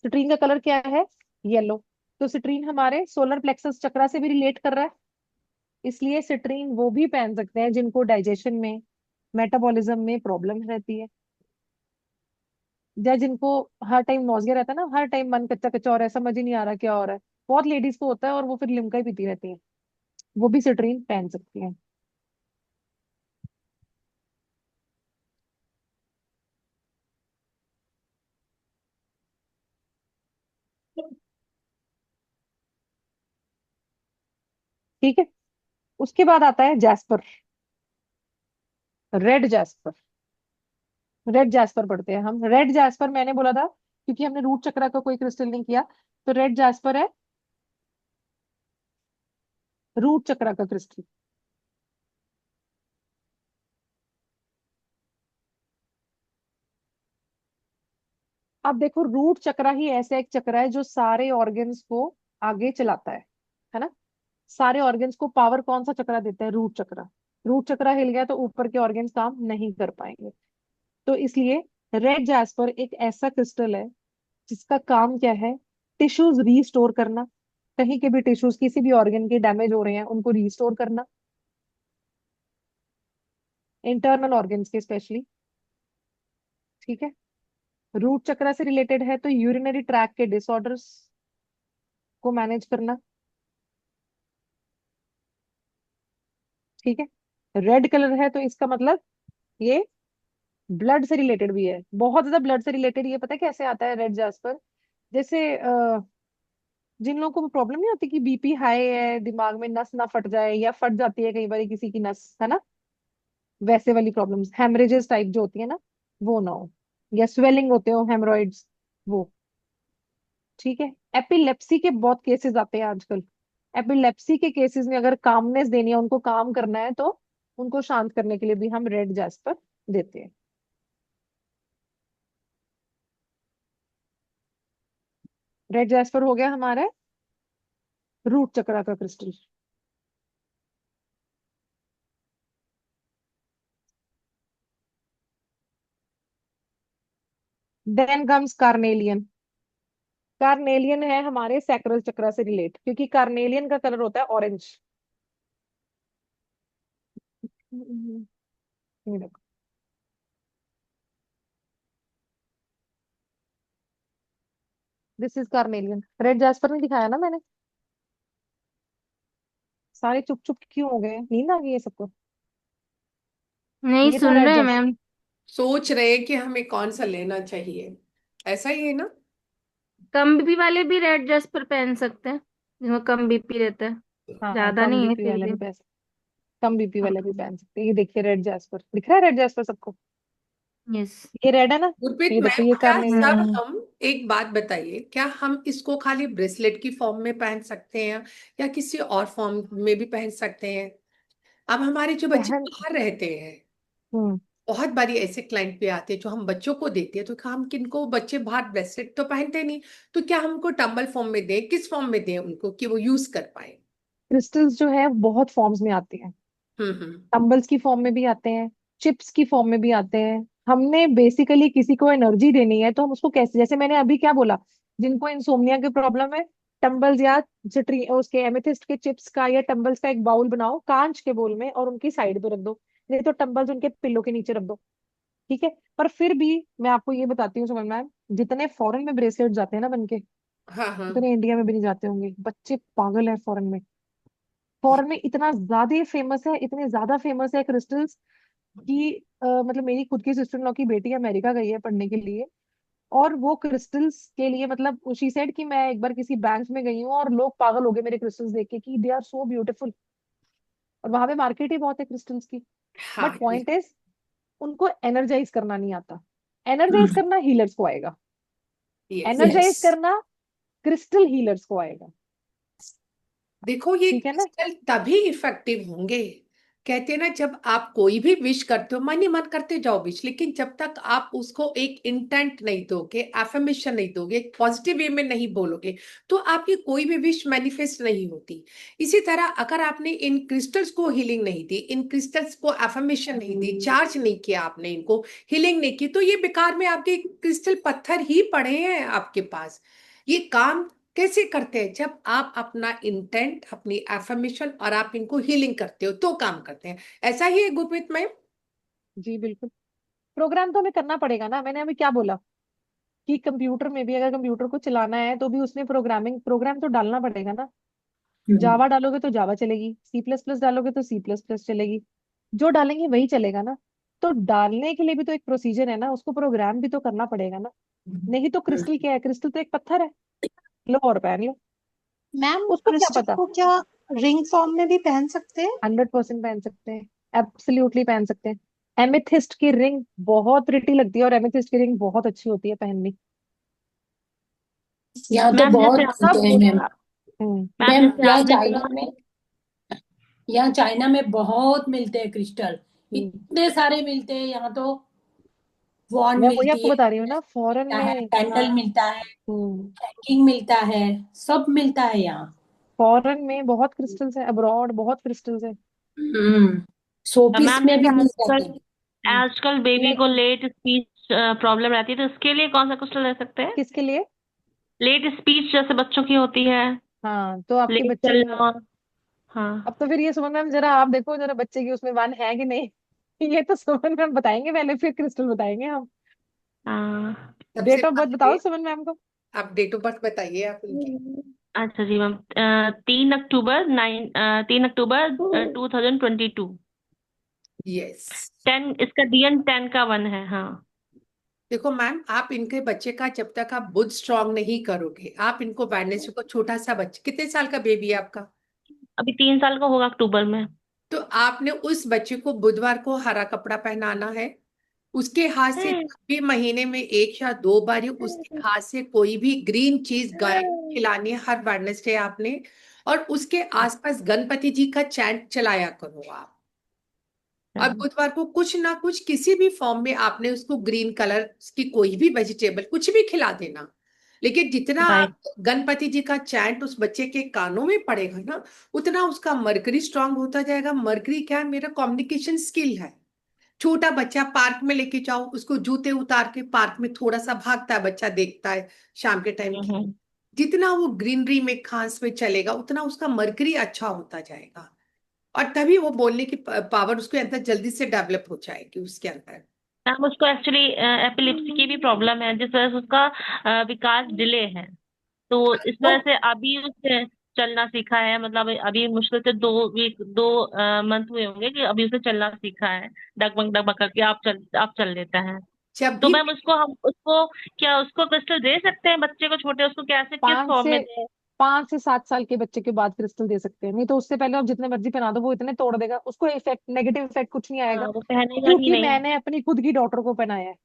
सिट्रीन का कलर क्या है, येलो। तो सिट्रीन हमारे सोलर प्लेक्सस चक्रा से भी रिलेट कर रहा है। इसलिए सिट्रीन वो भी पहन सकते हैं जिनको डाइजेशन में, मेटाबॉलिज्म में प्रॉब्लम रहती है, या जिनको हर टाइम नौसिया रहता है ना, हर टाइम मन कच्चा कच्चा हो रहा है, समझ ही नहीं आ रहा क्या हो रहा है। बहुत लेडीज को होता है और वो फिर लिम्का ही पीती रहती है, वो भी सिट्रीन पहन सकती हैं। ठीक है। उसके बाद आता है jasper. Red jasper. Red jasper पढ़ते हैं हम। रेड जैस्पर मैंने बोला था क्योंकि हमने रूट चक्रा का कोई क्रिस्टल नहीं किया, तो रेड जैस्पर है रूट चक्रा का क्रिस्टल। अब देखो, रूट चक्रा ही ऐसा एक चक्रा है जो सारे ऑर्गन्स को आगे चलाता है ना। सारे ऑर्गन्स को पावर कौन सा चक्रा देता है, रूट चक्रा। रूट चक्रा हिल गया तो ऊपर के ऑर्गन्स काम नहीं कर पाएंगे। तो इसलिए रेड जैस्पर एक ऐसा क्रिस्टल है जिसका काम क्या है, टिश्यूज रीस्टोर करना। कहीं के भी टिश्यूज किसी भी ऑर्गन के डैमेज हो रहे हैं उनको रीस्टोर करना, इंटरनल ऑर्गन्स के स्पेशली। ठीक है। रूट चक्रा से रिलेटेड है तो यूरिनरी ट्रैक के डिसऑर्डर्स को मैनेज करना। ठीक है। रेड कलर है तो इसका मतलब ये ब्लड से रिलेटेड भी है, बहुत ज्यादा ब्लड से रिलेटेड। ये पता है कैसे आता है रेड जास्पर, जैसे जिन लोगों को प्रॉब्लम नहीं होती कि बीपी हाई है, दिमाग में नस ना फट जाए, या फट जाती है कई बार किसी की नस, है ना, वैसे वाली प्रॉब्लम्स, हेमरेजेस टाइप जो होती है ना, वो ना हो, या स्वेलिंग होते हो हेमरोइड्स, वो। ठीक है। एपिलेप्सी के बहुत केसेस आते हैं आजकल। एपिलेप्सी के केसेस में अगर कामनेस देनी है, उनको काम करना है, तो उनको शांत करने के लिए भी हम रेड जैस्पर देते हैं। रेड जैस्पर हो गया हमारा रूट चक्रा का crystal. Then comes carnelian. Carnelian है हमारे सैक्रल चक्रा से रिलेट, क्योंकि कार्नेलियन का कलर होता है ऑरेंज। ये देखो, this is carnelian. Red jasper नहीं दिखाया ना मैंने। सारे चुप चुप क्यों हो गए, नींद आ गई है सबको। नहीं, ये था सुन रेड रहे हैं जैस्पर। मैम। सोच रहे हैं कि हमें कौन सा लेना चाहिए, ऐसा ही है ना। कम बीपी वाले भी रेड ड्रेस पर पहन सकते हैं, जिनको कम बीपी रहता है। हाँ, ज्यादा कम नहीं है बीपी फिर वाले भी। भी पहन, कम बीपी हाँ। वाले भी पहन सकते हैं। ये देखिए रेड जैस्पर दिख रहा है, रेड जैस्पर सबको। यस। ये रेड है ना, गुरप्रीत ये देखो मैम, ये क्या सब कार्नेलियन। हम, एक बात बताइए, क्या हम इसको खाली ब्रेसलेट की फॉर्म में पहन सकते हैं या किसी और फॉर्म में भी पहन सकते हैं? अब हमारे जो बच्चे पहन। बाहर रहते हैं, हम्म। बहुत बारी ऐसे क्लाइंट भी आते हैं जो हम बच्चों को देते हैं, तो क्या हम किनको, बच्चे बाहर ब्रेसलेट तो पहनते नहीं, तो क्या हमको टंबल फॉर्म में दें, किस फॉर्म में दें उनको कि वो यूज कर पाए? क्रिस्टल्स जो है बहुत फॉर्म्स में आती हैं। हम्म। टम्बल्स की फॉर्म में भी आते हैं, चिप्स की फॉर्म में भी आते हैं। हमने बेसिकली किसी को एनर्जी देनी है तो हम उसको कैसे, जैसे मैंने अभी क्या बोला, जिनको इंसोम्निया की प्रॉब्लम है, टम्बल्स या सिट्री उसके एमेथिस्ट के चिप्स का या टम्बल्स का एक बाउल बनाओ कांच के बोल में और उनकी साइड पे रख दो, नहीं तो टम्बल्स उनके पिल्लो के नीचे रख दो। ठीक है। पर फिर भी मैं आपको ये बताती हूँ समझ मैम, जितने फॉरेन में ब्रेसलेट जाते हैं ना बनके, हाँ हाँ। उतने इंडिया में भी नहीं जाते होंगे। बच्चे पागल हैं फॉरेन में। फॉरेन में इतना ज्यादा फेमस है, इतने ज्यादा फेमस है क्रिस्टल्स कि मतलब मेरी खुद की सिस्टर इन लॉ की बेटी अमेरिका गई है पढ़ने के लिए, और वो क्रिस्टल्स के लिए मतलब शी सेड कि मैं एक बार किसी बैंक में गई हूँ और लोग पागल हो गए मेरे क्रिस्टल्स देख के कि दे आर सो ब्यूटीफुल। और वहां पे मार्केट ही बहुत है क्रिस्टल्स की। बट हाँ पॉइंट इज, उनको एनर्जाइज करना नहीं आता। एनर्जाइज करना हीलर्स को आएगा। यस। एनर्जाइज करना क्रिस्टल हीलर्स को आएगा। देखो ये ठीक है ना। क्रिस्टल तभी इफेक्टिव होंगे, कहते हैं ना, जब आप कोई भी विश करते हो, मन ही मन करते जाओ विश, लेकिन जब तक आप उसको एक इंटेंट नहीं दोगे, एफर्मेशन नहीं दोगे, एक पॉजिटिव वे में नहीं बोलोगे, तो आपकी कोई भी विश मैनिफेस्ट नहीं होती। इसी तरह अगर आपने इन क्रिस्टल्स को हीलिंग नहीं दी, इन क्रिस्टल्स को एफर्मेशन नहीं दी, चार्ज नहीं किया आपने, इनको हीलिंग नहीं की, तो ये बेकार में आपके क्रिस्टल पत्थर ही पड़े हैं आपके पास। ये काम कैसे करते हैं? जब आप अपना इंटेंट, अपनी एफर्मेशन और आप इनको हीलिंग करते हो तो काम करते हैं। ऐसा ही है गुरप्रीत मैम। जी बिल्कुल। प्रोग्राम तो हमें करना पड़ेगा ना। मैंने अभी क्या बोला कि कंप्यूटर में भी अगर कंप्यूटर को चलाना है तो भी उसमें प्रोग्राम तो डालना पड़ेगा ना। जावा डालोगे तो जावा चलेगी, सी प्लस प्लस डालोगे तो सी प्लस प्लस चलेगी, जो डालेंगे वही चलेगा ना। तो डालने के लिए भी तो एक प्रोसीजर है ना, उसको प्रोग्राम भी तो करना पड़ेगा ना। नहीं तो क्रिस्टल क्या है? क्रिस्टल तो एक पत्थर है, लो और पहन लो। मैम उसको क्या क्रिस्टल पता। को क्या रिंग फॉर्म में भी पहन सकते हैं? 100% पहन सकते हैं, एब्सोल्युटली पहन सकते हैं। एमेथिस्ट की रिंग बहुत प्रिटी लगती है, और एमेथिस्ट की रिंग बहुत अच्छी होती है पहननी। यहाँ तो मैम बहुत जैसे आपने मिलते हैं मैम। बोला, हम्म। मैम मैम जैसे यहाँ आपने चाइना बोला, में, यहाँ चाइना में बहुत मिलते हैं क्रिस्टल, इतने सारे मिलते हैं यहाँ तो। वॉन्ड मैं वही मिलती आपको है, बता रही हूँ ना, फॉरेन मिलता है में। कैंडल, मिलता है हम्म। हैंगिंग, मिलता है, सब मिलता है यहाँ। फॉरेन में बहुत क्रिस्टल्स है, अब्रॉड बहुत क्रिस्टल्स है। शोपीस मैम में भी जैसे मिल आजकल जाते हैं। आजकल बेबी को लेट स्पीच प्रॉब्लम रहती है, तो उसके लिए कौन सा क्रिस्टल ले सकते हैं? किसके लिए? लेट स्पीच जैसे बच्चों की होती है, हाँ तो आपके लेट बच्चे चलना। को, हाँ अब तो फिर ये सुमन मैम जरा आप देखो जरा बच्चे की उसमें वन है कि नहीं। ये तो सुमन मैम बताएंगे पहले, फिर क्रिस्टल बताएंगे हम। हाँ। सबसे डेट ऑफ बर्थ बताओ पहले सुमन मैम को। आप डेट ऑफ बर्थ बताइए आप उनकी। अच्छा जी मैम, 3 अक्टूबर 2022। यस। 10, इसका DN 10 का 1 है। हाँ। देखो मैम, आप इनके बच्चे का जब तक आप बुद्ध स्ट्रांग नहीं करोगे, आप इनको वेडनेसडे को, छोटा सा बच्चा, कितने साल का बेबी है आपका? अभी 3 साल का होगा अक्टूबर में। तो आपने उस बच्चे को बुधवार को हरा कपड़ा पहनाना है। उसके हाथ से जब भी महीने में 1 या 2 बार उसके हाथ से कोई भी ग्रीन चीज गाय को खिलानी है हर वेडनेसडे आपने। और उसके आसपास गणपति जी का चैंट चलाया करो आप। और बुधवार को कुछ ना कुछ किसी भी फॉर्म में आपने उसको ग्रीन कलर की कोई भी वेजिटेबल कुछ भी खिला देना। लेकिन जितना राइट। आप गणपति जी का चैंट उस बच्चे के कानों में पड़ेगा ना, उतना उसका मर्करी स्ट्रांग होता जाएगा। मर्करी क्या है? मेरा कम्युनिकेशन स्किल है। छोटा बच्चा पार्क में लेके जाओ, उसको जूते उतार के पार्क में थोड़ा सा भागता है बच्चा, देखता है शाम के टाइम की, जितना वो ग्रीनरी में घास में चलेगा उतना उसका मर्करी अच्छा होता जाएगा। और तभी वो बोलने की पावर उसके अंदर जल्दी से डेवलप हो जाएगी उसके अंदर। मैम उसको एक्चुअली एपिलिप्सी की भी प्रॉब्लम है, जिस वजह से उसका विकास डिले है। तो इस तो वजह से अभी उसने चलना सीखा है, मतलब अभी मुश्किल से 2 वीक 2 मंथ हुए होंगे कि अभी उसने चलना सीखा है। डगमग डगमग करके आप चल लेता है। जब तो भी मैम हम उसको क्या उसको क्रिस्टल दे सकते हैं बच्चे को, छोटे उसको कैसे, किस पाँच फॉर्म से में दें? 5 से 7 साल के बच्चे के बाद क्रिस्टल दे सकते हैं, नहीं तो उससे पहले आप जितने मर्जी पहना दो वो इतने तोड़ देगा, उसको इफेक्ट, नेगेटिव इफेक्ट कुछ नहीं आएगा। वो पहनेगा ही क्योंकि नहीं। मैंने अपनी खुद की डॉटर को पहनाया है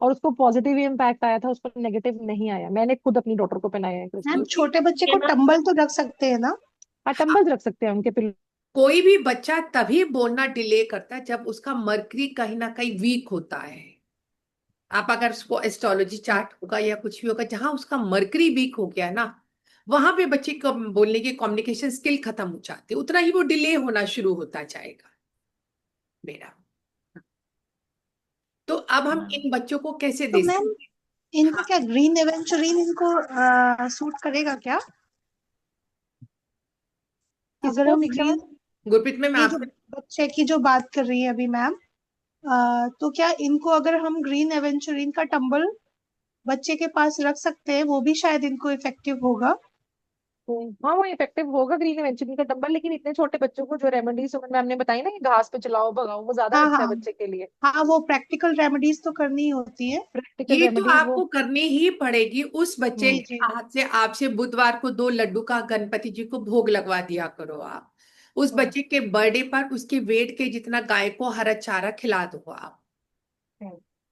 और उसको पॉजिटिव इम्पैक्ट आया था, उस पर नेगेटिव नहीं आया। मैंने खुद अपनी डॉटर को पहनाया है मैम क्रिस्टल। छोटे बच्चे ठीक को है मैम। टंबल तो रख सकते हैं ना? हाँ टम्बल्स रख सकते हैं उनके पिल्लो। कोई भी बच्चा तभी बोलना डिले करता है जब उसका मर्करी कहीं ना कहीं वीक होता है। आप अगर उसको एस्ट्रोलॉजी चार्ट होगा या कुछ भी होगा, जहां उसका मर्करी वीक हो गया ना, वहां पे बच्चे को बोलने की कम्युनिकेशन स्किल खत्म हो जाती है, उतना ही वो डिले होना शुरू होता जाएगा मेरा। तो अब हम इन बच्चों को कैसे तो दे मैम सकते इनको क्या ग्रीन एवेंचुरिन इनको सूट करेगा क्या? अगर किसको हम दीक्षा मैम? ग्रीन, हैं? गुरप्रीत में मैं ये जो आपसे, बच्चे की जो बात कर रही है अभी मैम, तो क्या इनको अगर हम ग्रीन एवेंचुरिन का टंबल बच्चे के पास रख सकते हैं, वो भी शायद इनको इफेक्टिव होगा? हाँ वो इफेक्टिव होगा ग्रीन एवेंचुरिन का टंबल, लेकिन इतने छोटे बच्चों को जो रेमेडीज सुमन मैम ने बताई ना कि घास पे चलाओ भगाओ, वो ज्यादा हाँ अच्छा है हाँ बच्चे के लिए। हाँ, वो प्रैक्टिकल रेमेडीज तो करनी ही होती है। प्रैक्टिकल ये तो रेमेडीज वो। आपको करनी ही पड़ेगी। उस बच्चे जी के जी। हाथ से आपसे बुधवार को 2 लड्डू का गणपति जी को भोग लगवा दिया करो आप। उस बच्चे के बर्थडे पर उसके वेट के जितना गाय को हरा चारा खिला दो आप।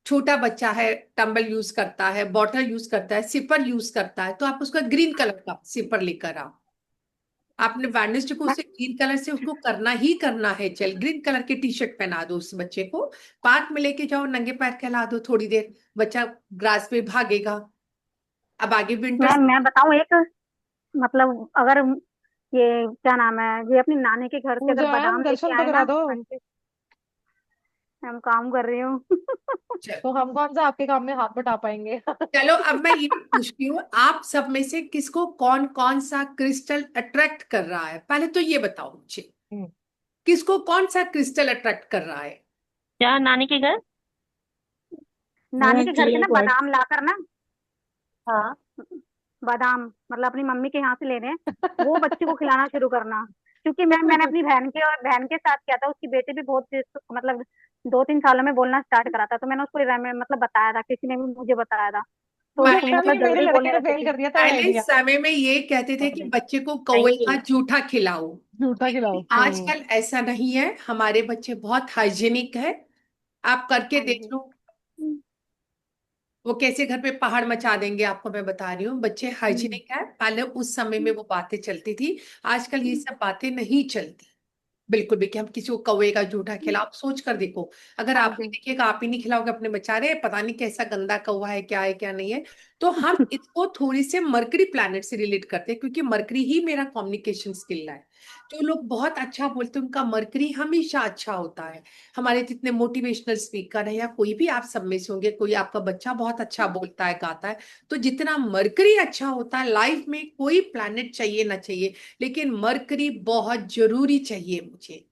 छोटा बच्चा है, टंबल यूज करता है, बॉटल यूज करता है, सिपर यूज करता है, तो आप उसका ग्रीन कलर का सिपर लेकर आओ। आपने वेडनेसडे को उसे ग्रीन कलर से उसको करना ही करना है। चल ग्रीन कलर की टी शर्ट पहना दो उस बच्चे को, पार्क में लेके जाओ, नंगे पैर कहला दो थोड़ी देर, बच्चा ग्रास पे भागेगा। अब आगे विंटर। मैं बताऊं एक, मतलब अगर ये क्या नाम है, ये अपनी नानी के घर से अगर पूजा मैम बादाम लेके दर्शन तो आए करा ना दो। आंटी, हम काम कर रही हूँ। तो हम कौन सा आपके काम में हाथ बटा पाएंगे। चलो अब मैं ये पूछती हूँ, आप सब में से किसको कौन कौन सा क्रिस्टल अट्रैक्ट कर रहा है? पहले तो ये बताओ मुझे, किसको कौन सा क्रिस्टल अट्रैक्ट कर रहा है? क्या नानी के घर? नानी के घर से चिल्लर ना पॉइंट। बादाम लाकर ना, हाँ। बादाम मतलब अपनी मम्मी के यहाँ से लेने हैं, वो बच्चे को खिलाना शुरू करना। क्योंकि मैंने अपनी बहन के साथ किया था, उसकी बेटी भी बहुत मतलब 2-3 सालों में बोलना स्टार्ट करा था, तो मैंने उसको मतलब बताया था, किसी ने भी मुझे बताया था, तो मैं उसको अच्छा मतलब भी मेरे जल्दी लड़के बोलने ने लगती फेल थी। कर दिया था ये पहले आइडिया। समय में ये कहते थे कि बच्चे को कौवे का जूठा खिलाओ। झूठा खिलाओ। आजकल ऐसा नहीं है, हमारे बच्चे बहुत हाइजीनिक है। आप करके हाँ देख जी। लो वो कैसे घर पे पहाड़ मचा देंगे। आपको मैं बता रही हूँ, बच्चे हाइजीनिक है। पहले उस समय में वो बातें चलती थी, आजकल ये सब बातें नहीं चलती बिल्कुल भी, कि हम किसी को कौवे का जूठा खिलाओ। आप सोच कर देखो, अगर हाँ आप भी जी। देखिएगा, आप ही नहीं खिलाओगे अपने बेचारे, पता नहीं कैसा गंदा कौवा है क्या नहीं है। तो हम इसको थोड़ी से मरकरी प्लैनेट से रिलेट करते हैं, क्योंकि मरकरी ही मेरा कम्युनिकेशन स्किल है। जो लोग बहुत अच्छा बोलते हैं उनका मरकरी हमेशा अच्छा होता है। हमारे जितने मोटिवेशनल स्पीकर है या कोई भी आप सब में से होंगे, कोई आपका बच्चा बहुत अच्छा बोलता है गाता है, तो जितना मरकरी अच्छा होता है, लाइफ में कोई प्लैनेट चाहिए ना चाहिए, लेकिन मरकरी बहुत जरूरी चाहिए मुझे,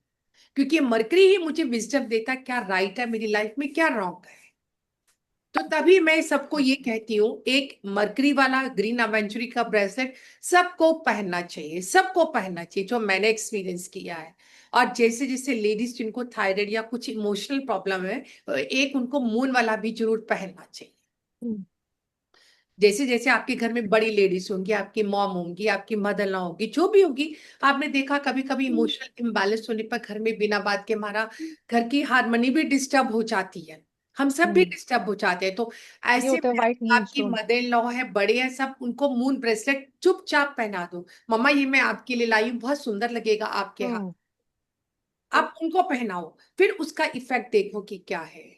क्योंकि मरकरी ही मुझे विजडम देता है क्या राइट है मेरी लाइफ में, क्या रॉन्ग है। तो तभी मैं सबको ये कहती हूँ, एक मरकरी वाला ग्रीन एवेंचुरी का ब्रेसलेट सबको पहनना चाहिए, सबको पहनना चाहिए, जो मैंने एक्सपीरियंस किया है। और जैसे जैसे लेडीज जिनको थायराइड या कुछ इमोशनल प्रॉब्लम है, एक उनको मून वाला भी जरूर पहनना चाहिए। जैसे जैसे आपके घर में बड़ी लेडीज होंगी, आपकी मॉम होंगी, आपकी मदर इन लॉ होगी, जो भी होगी, आपने देखा कभी कभी इमोशनल इम्बैलेंस होने पर घर में बिना बात के हमारा घर की हारमोनी भी डिस्टर्ब हो जाती है, हम सब भी डिस्टर्ब हो जाते हैं। तो ये ऐसे होता है में व्हाइट मून आपकी स्टोन। मदर इन लॉ है, बड़े हैं सब, उनको मून ब्रेसलेट चुपचाप पहना दो। मम्मा ये मैं आपके लिए लाई हूँ, बहुत सुंदर लगेगा आपके हाथ, आप उनको पहनाओ, फिर उसका इफेक्ट देखो कि क्या है।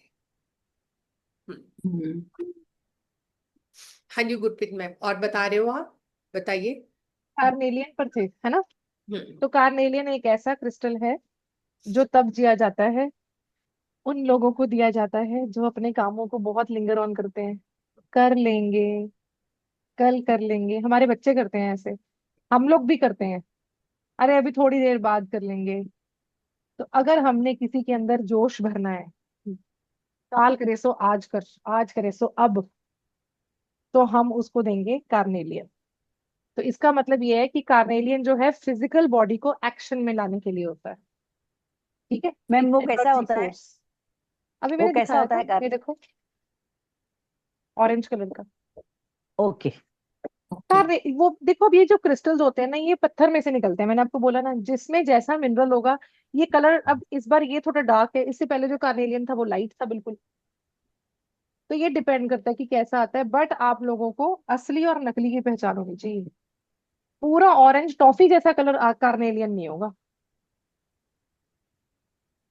हाँ जी गुरप्रीत मैम, और बता रहे हो आप, बताइए। कार्नेलियन पर थे है ना। हम्म। तो कार्नेलियन एक ऐसा क्रिस्टल है जो तब जिया जाता है, उन लोगों को दिया जाता है जो अपने कामों को बहुत लिंगर ऑन करते हैं, कर लेंगे, कल कर लेंगे। हमारे बच्चे करते हैं ऐसे, हम लोग भी करते हैं, अरे अभी थोड़ी देर बाद कर लेंगे। तो अगर हमने किसी के अंदर जोश भरना है, काल करे सो आज कर, आज करे सो अब, तो हम उसको देंगे कार्नेलियन। तो इसका मतलब ये है कि कार्नेलियन जो है फिजिकल बॉडी को एक्शन में लाने के लिए होता है। ठीक है, मैम वो इट्स कैसा एनर्जी होता है? फोर्स। अभी वो मैंने कैसा दिखाया होता था, है ये देखो, ऑरेंज कलर का। ओके। वो देखो, अब ये जो क्रिस्टल्स होते हैं ना, ये पत्थर में से निकलते हैं, मैंने आपको बोला ना, जिसमें जैसा मिनरल होगा। ये कलर अब इस बार ये थोड़ा डार्क है, इससे पहले जो कार्नेलियन था वो लाइट था बिल्कुल। तो ये डिपेंड करता है कि कैसा आता है, बट आप लोगों को असली और नकली की पहचान होनी चाहिए। पूरा ऑरेंज टॉफी जैसा कलर कार्नेलियन नहीं होगा।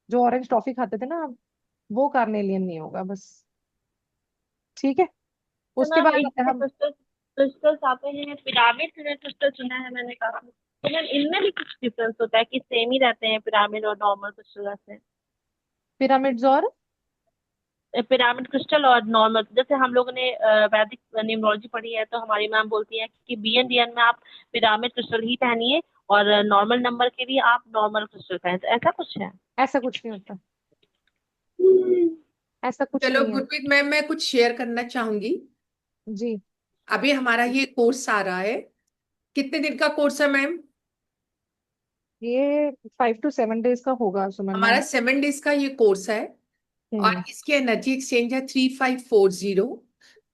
जो ऑरेंज टॉफी खाते थे ना आप, वो कार्नेलियन नहीं होगा बस। ठीक है, तो उसके मैम बाद एक जैसे हम क्रिस्टल्स आते हैं, पिरामिड क्रिस्टल सुना है मैंने काफी, तो मैम इनमें भी कुछ डिफरेंस होता है कि सेम ही रहते हैं पिरामिड और नॉर्मल क्रिस्टल से? पिरामिड्स और पिरामिड क्रिस्टल और नॉर्मल, जैसे हम लोगों ने वैदिक न्यूमरोलॉजी पढ़ी है, तो हमारी मैम बोलती है कि BNDN में आप पिरामिड क्रिस्टल ही पहनिए और नॉर्मल नंबर के लिए आप नॉर्मल क्रिस्टल पहने, तो ऐसा कुछ है? ऐसा कुछ नहीं होता। ऐसा कुछ चलो नहीं है। गुरप्रीत मैम, मैं कुछ शेयर करना चाहूंगी। जी। अभी हमारा ये कोर्स आ रहा है, कितने दिन का कोर्स है मैम? ये 5 to 7 डेज का होगा सुमन हमारा मैम। 7 डेज का ये कोर्स है, और इसकी एनर्जी एक्सचेंज है 3540।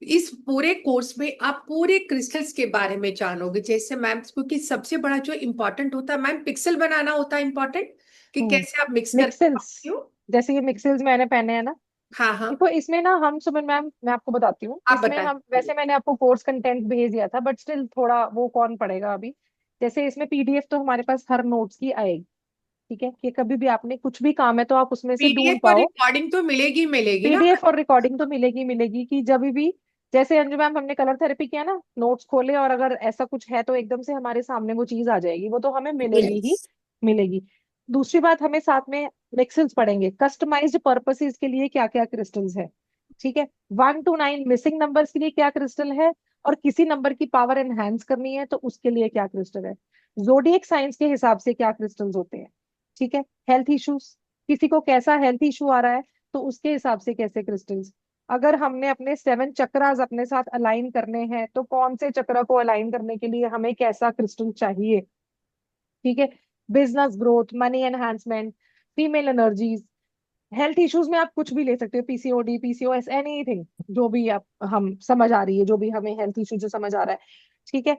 इस पूरे कोर्स में आप पूरे क्रिस्टल्स के बारे में जानोगे, जैसे मैम, क्योंकि सबसे बड़ा जो इम्पोर्टेंट होता है मैम, पिक्सल बनाना होता है इम्पोर्टेंट, कि कैसे आप मिक्स कर मिक्सिल्स, पाते हो। जैसे ये मिक्सिल्स मैंने पहने हैं ना, हाँ हाँ, देखो इसमें ना हम सुमन मैम, मैं आपको बताती हूँ, आप इसमें बताएं। हम वैसे मैंने आपको कोर्स कंटेंट भेज दिया था, बट स्टिल थोड़ा वो कौन पढ़ेगा अभी। जैसे इसमें पीडीएफ तो हमारे पास हर नोट्स की आएगी, ठीक है, कि कभी भी आपने कुछ भी काम है तो आप उसमें से ढूंढ पीडीएफ और पाओ। रिकॉर्डिंग तो मिलेगी मिलेगी ना। पीडीएफ और रिकॉर्डिंग तो मिलेगी मिलेगी, कि जब भी, जैसे अंजू मैम हमने कलर थेरेपी किया ना, नोट्स खोले और अगर ऐसा कुछ है तो एकदम से हमारे सामने वो चीज आ जाएगी, वो तो हमें मिलेगी ही यस। मिलेगी। दूसरी बात, हमें साथ में मिक्सिल्स पढ़ेंगे, कस्टमाइज्ड पर्पसेस के लिए क्या क्या क्रिस्टल्स है, ठीक है, 1 to 9 मिसिंग नंबर्स के लिए क्या क्रिस्टल है, और किसी नंबर की पावर एनहांस करनी है तो उसके लिए क्या क्रिस्टल है, जोडिएक साइंस के हिसाब से क्या क्रिस्टल्स होते हैं, ठीक है, हेल्थ इश्यूज, किसी को कैसा हेल्थ इशू आ रहा है तो उसके हिसाब से कैसे क्रिस्टल्स, अगर हमने अपने 7 चक्रास अपने साथ अलाइन करने हैं तो कौन से चक्र को अलाइन करने के लिए हमें कैसा क्रिस्टल चाहिए, ठीक है, business growth, money enhancement, female energies, health issues में आप कुछ भी ले सकते हो, पीसीओडी, पीसीओएस, एनीथिंग, जो भी आप हम समझ आ रही है, जो भी हमें हेल्थ इश्यू जो समझ आ रहा है, ठीक है।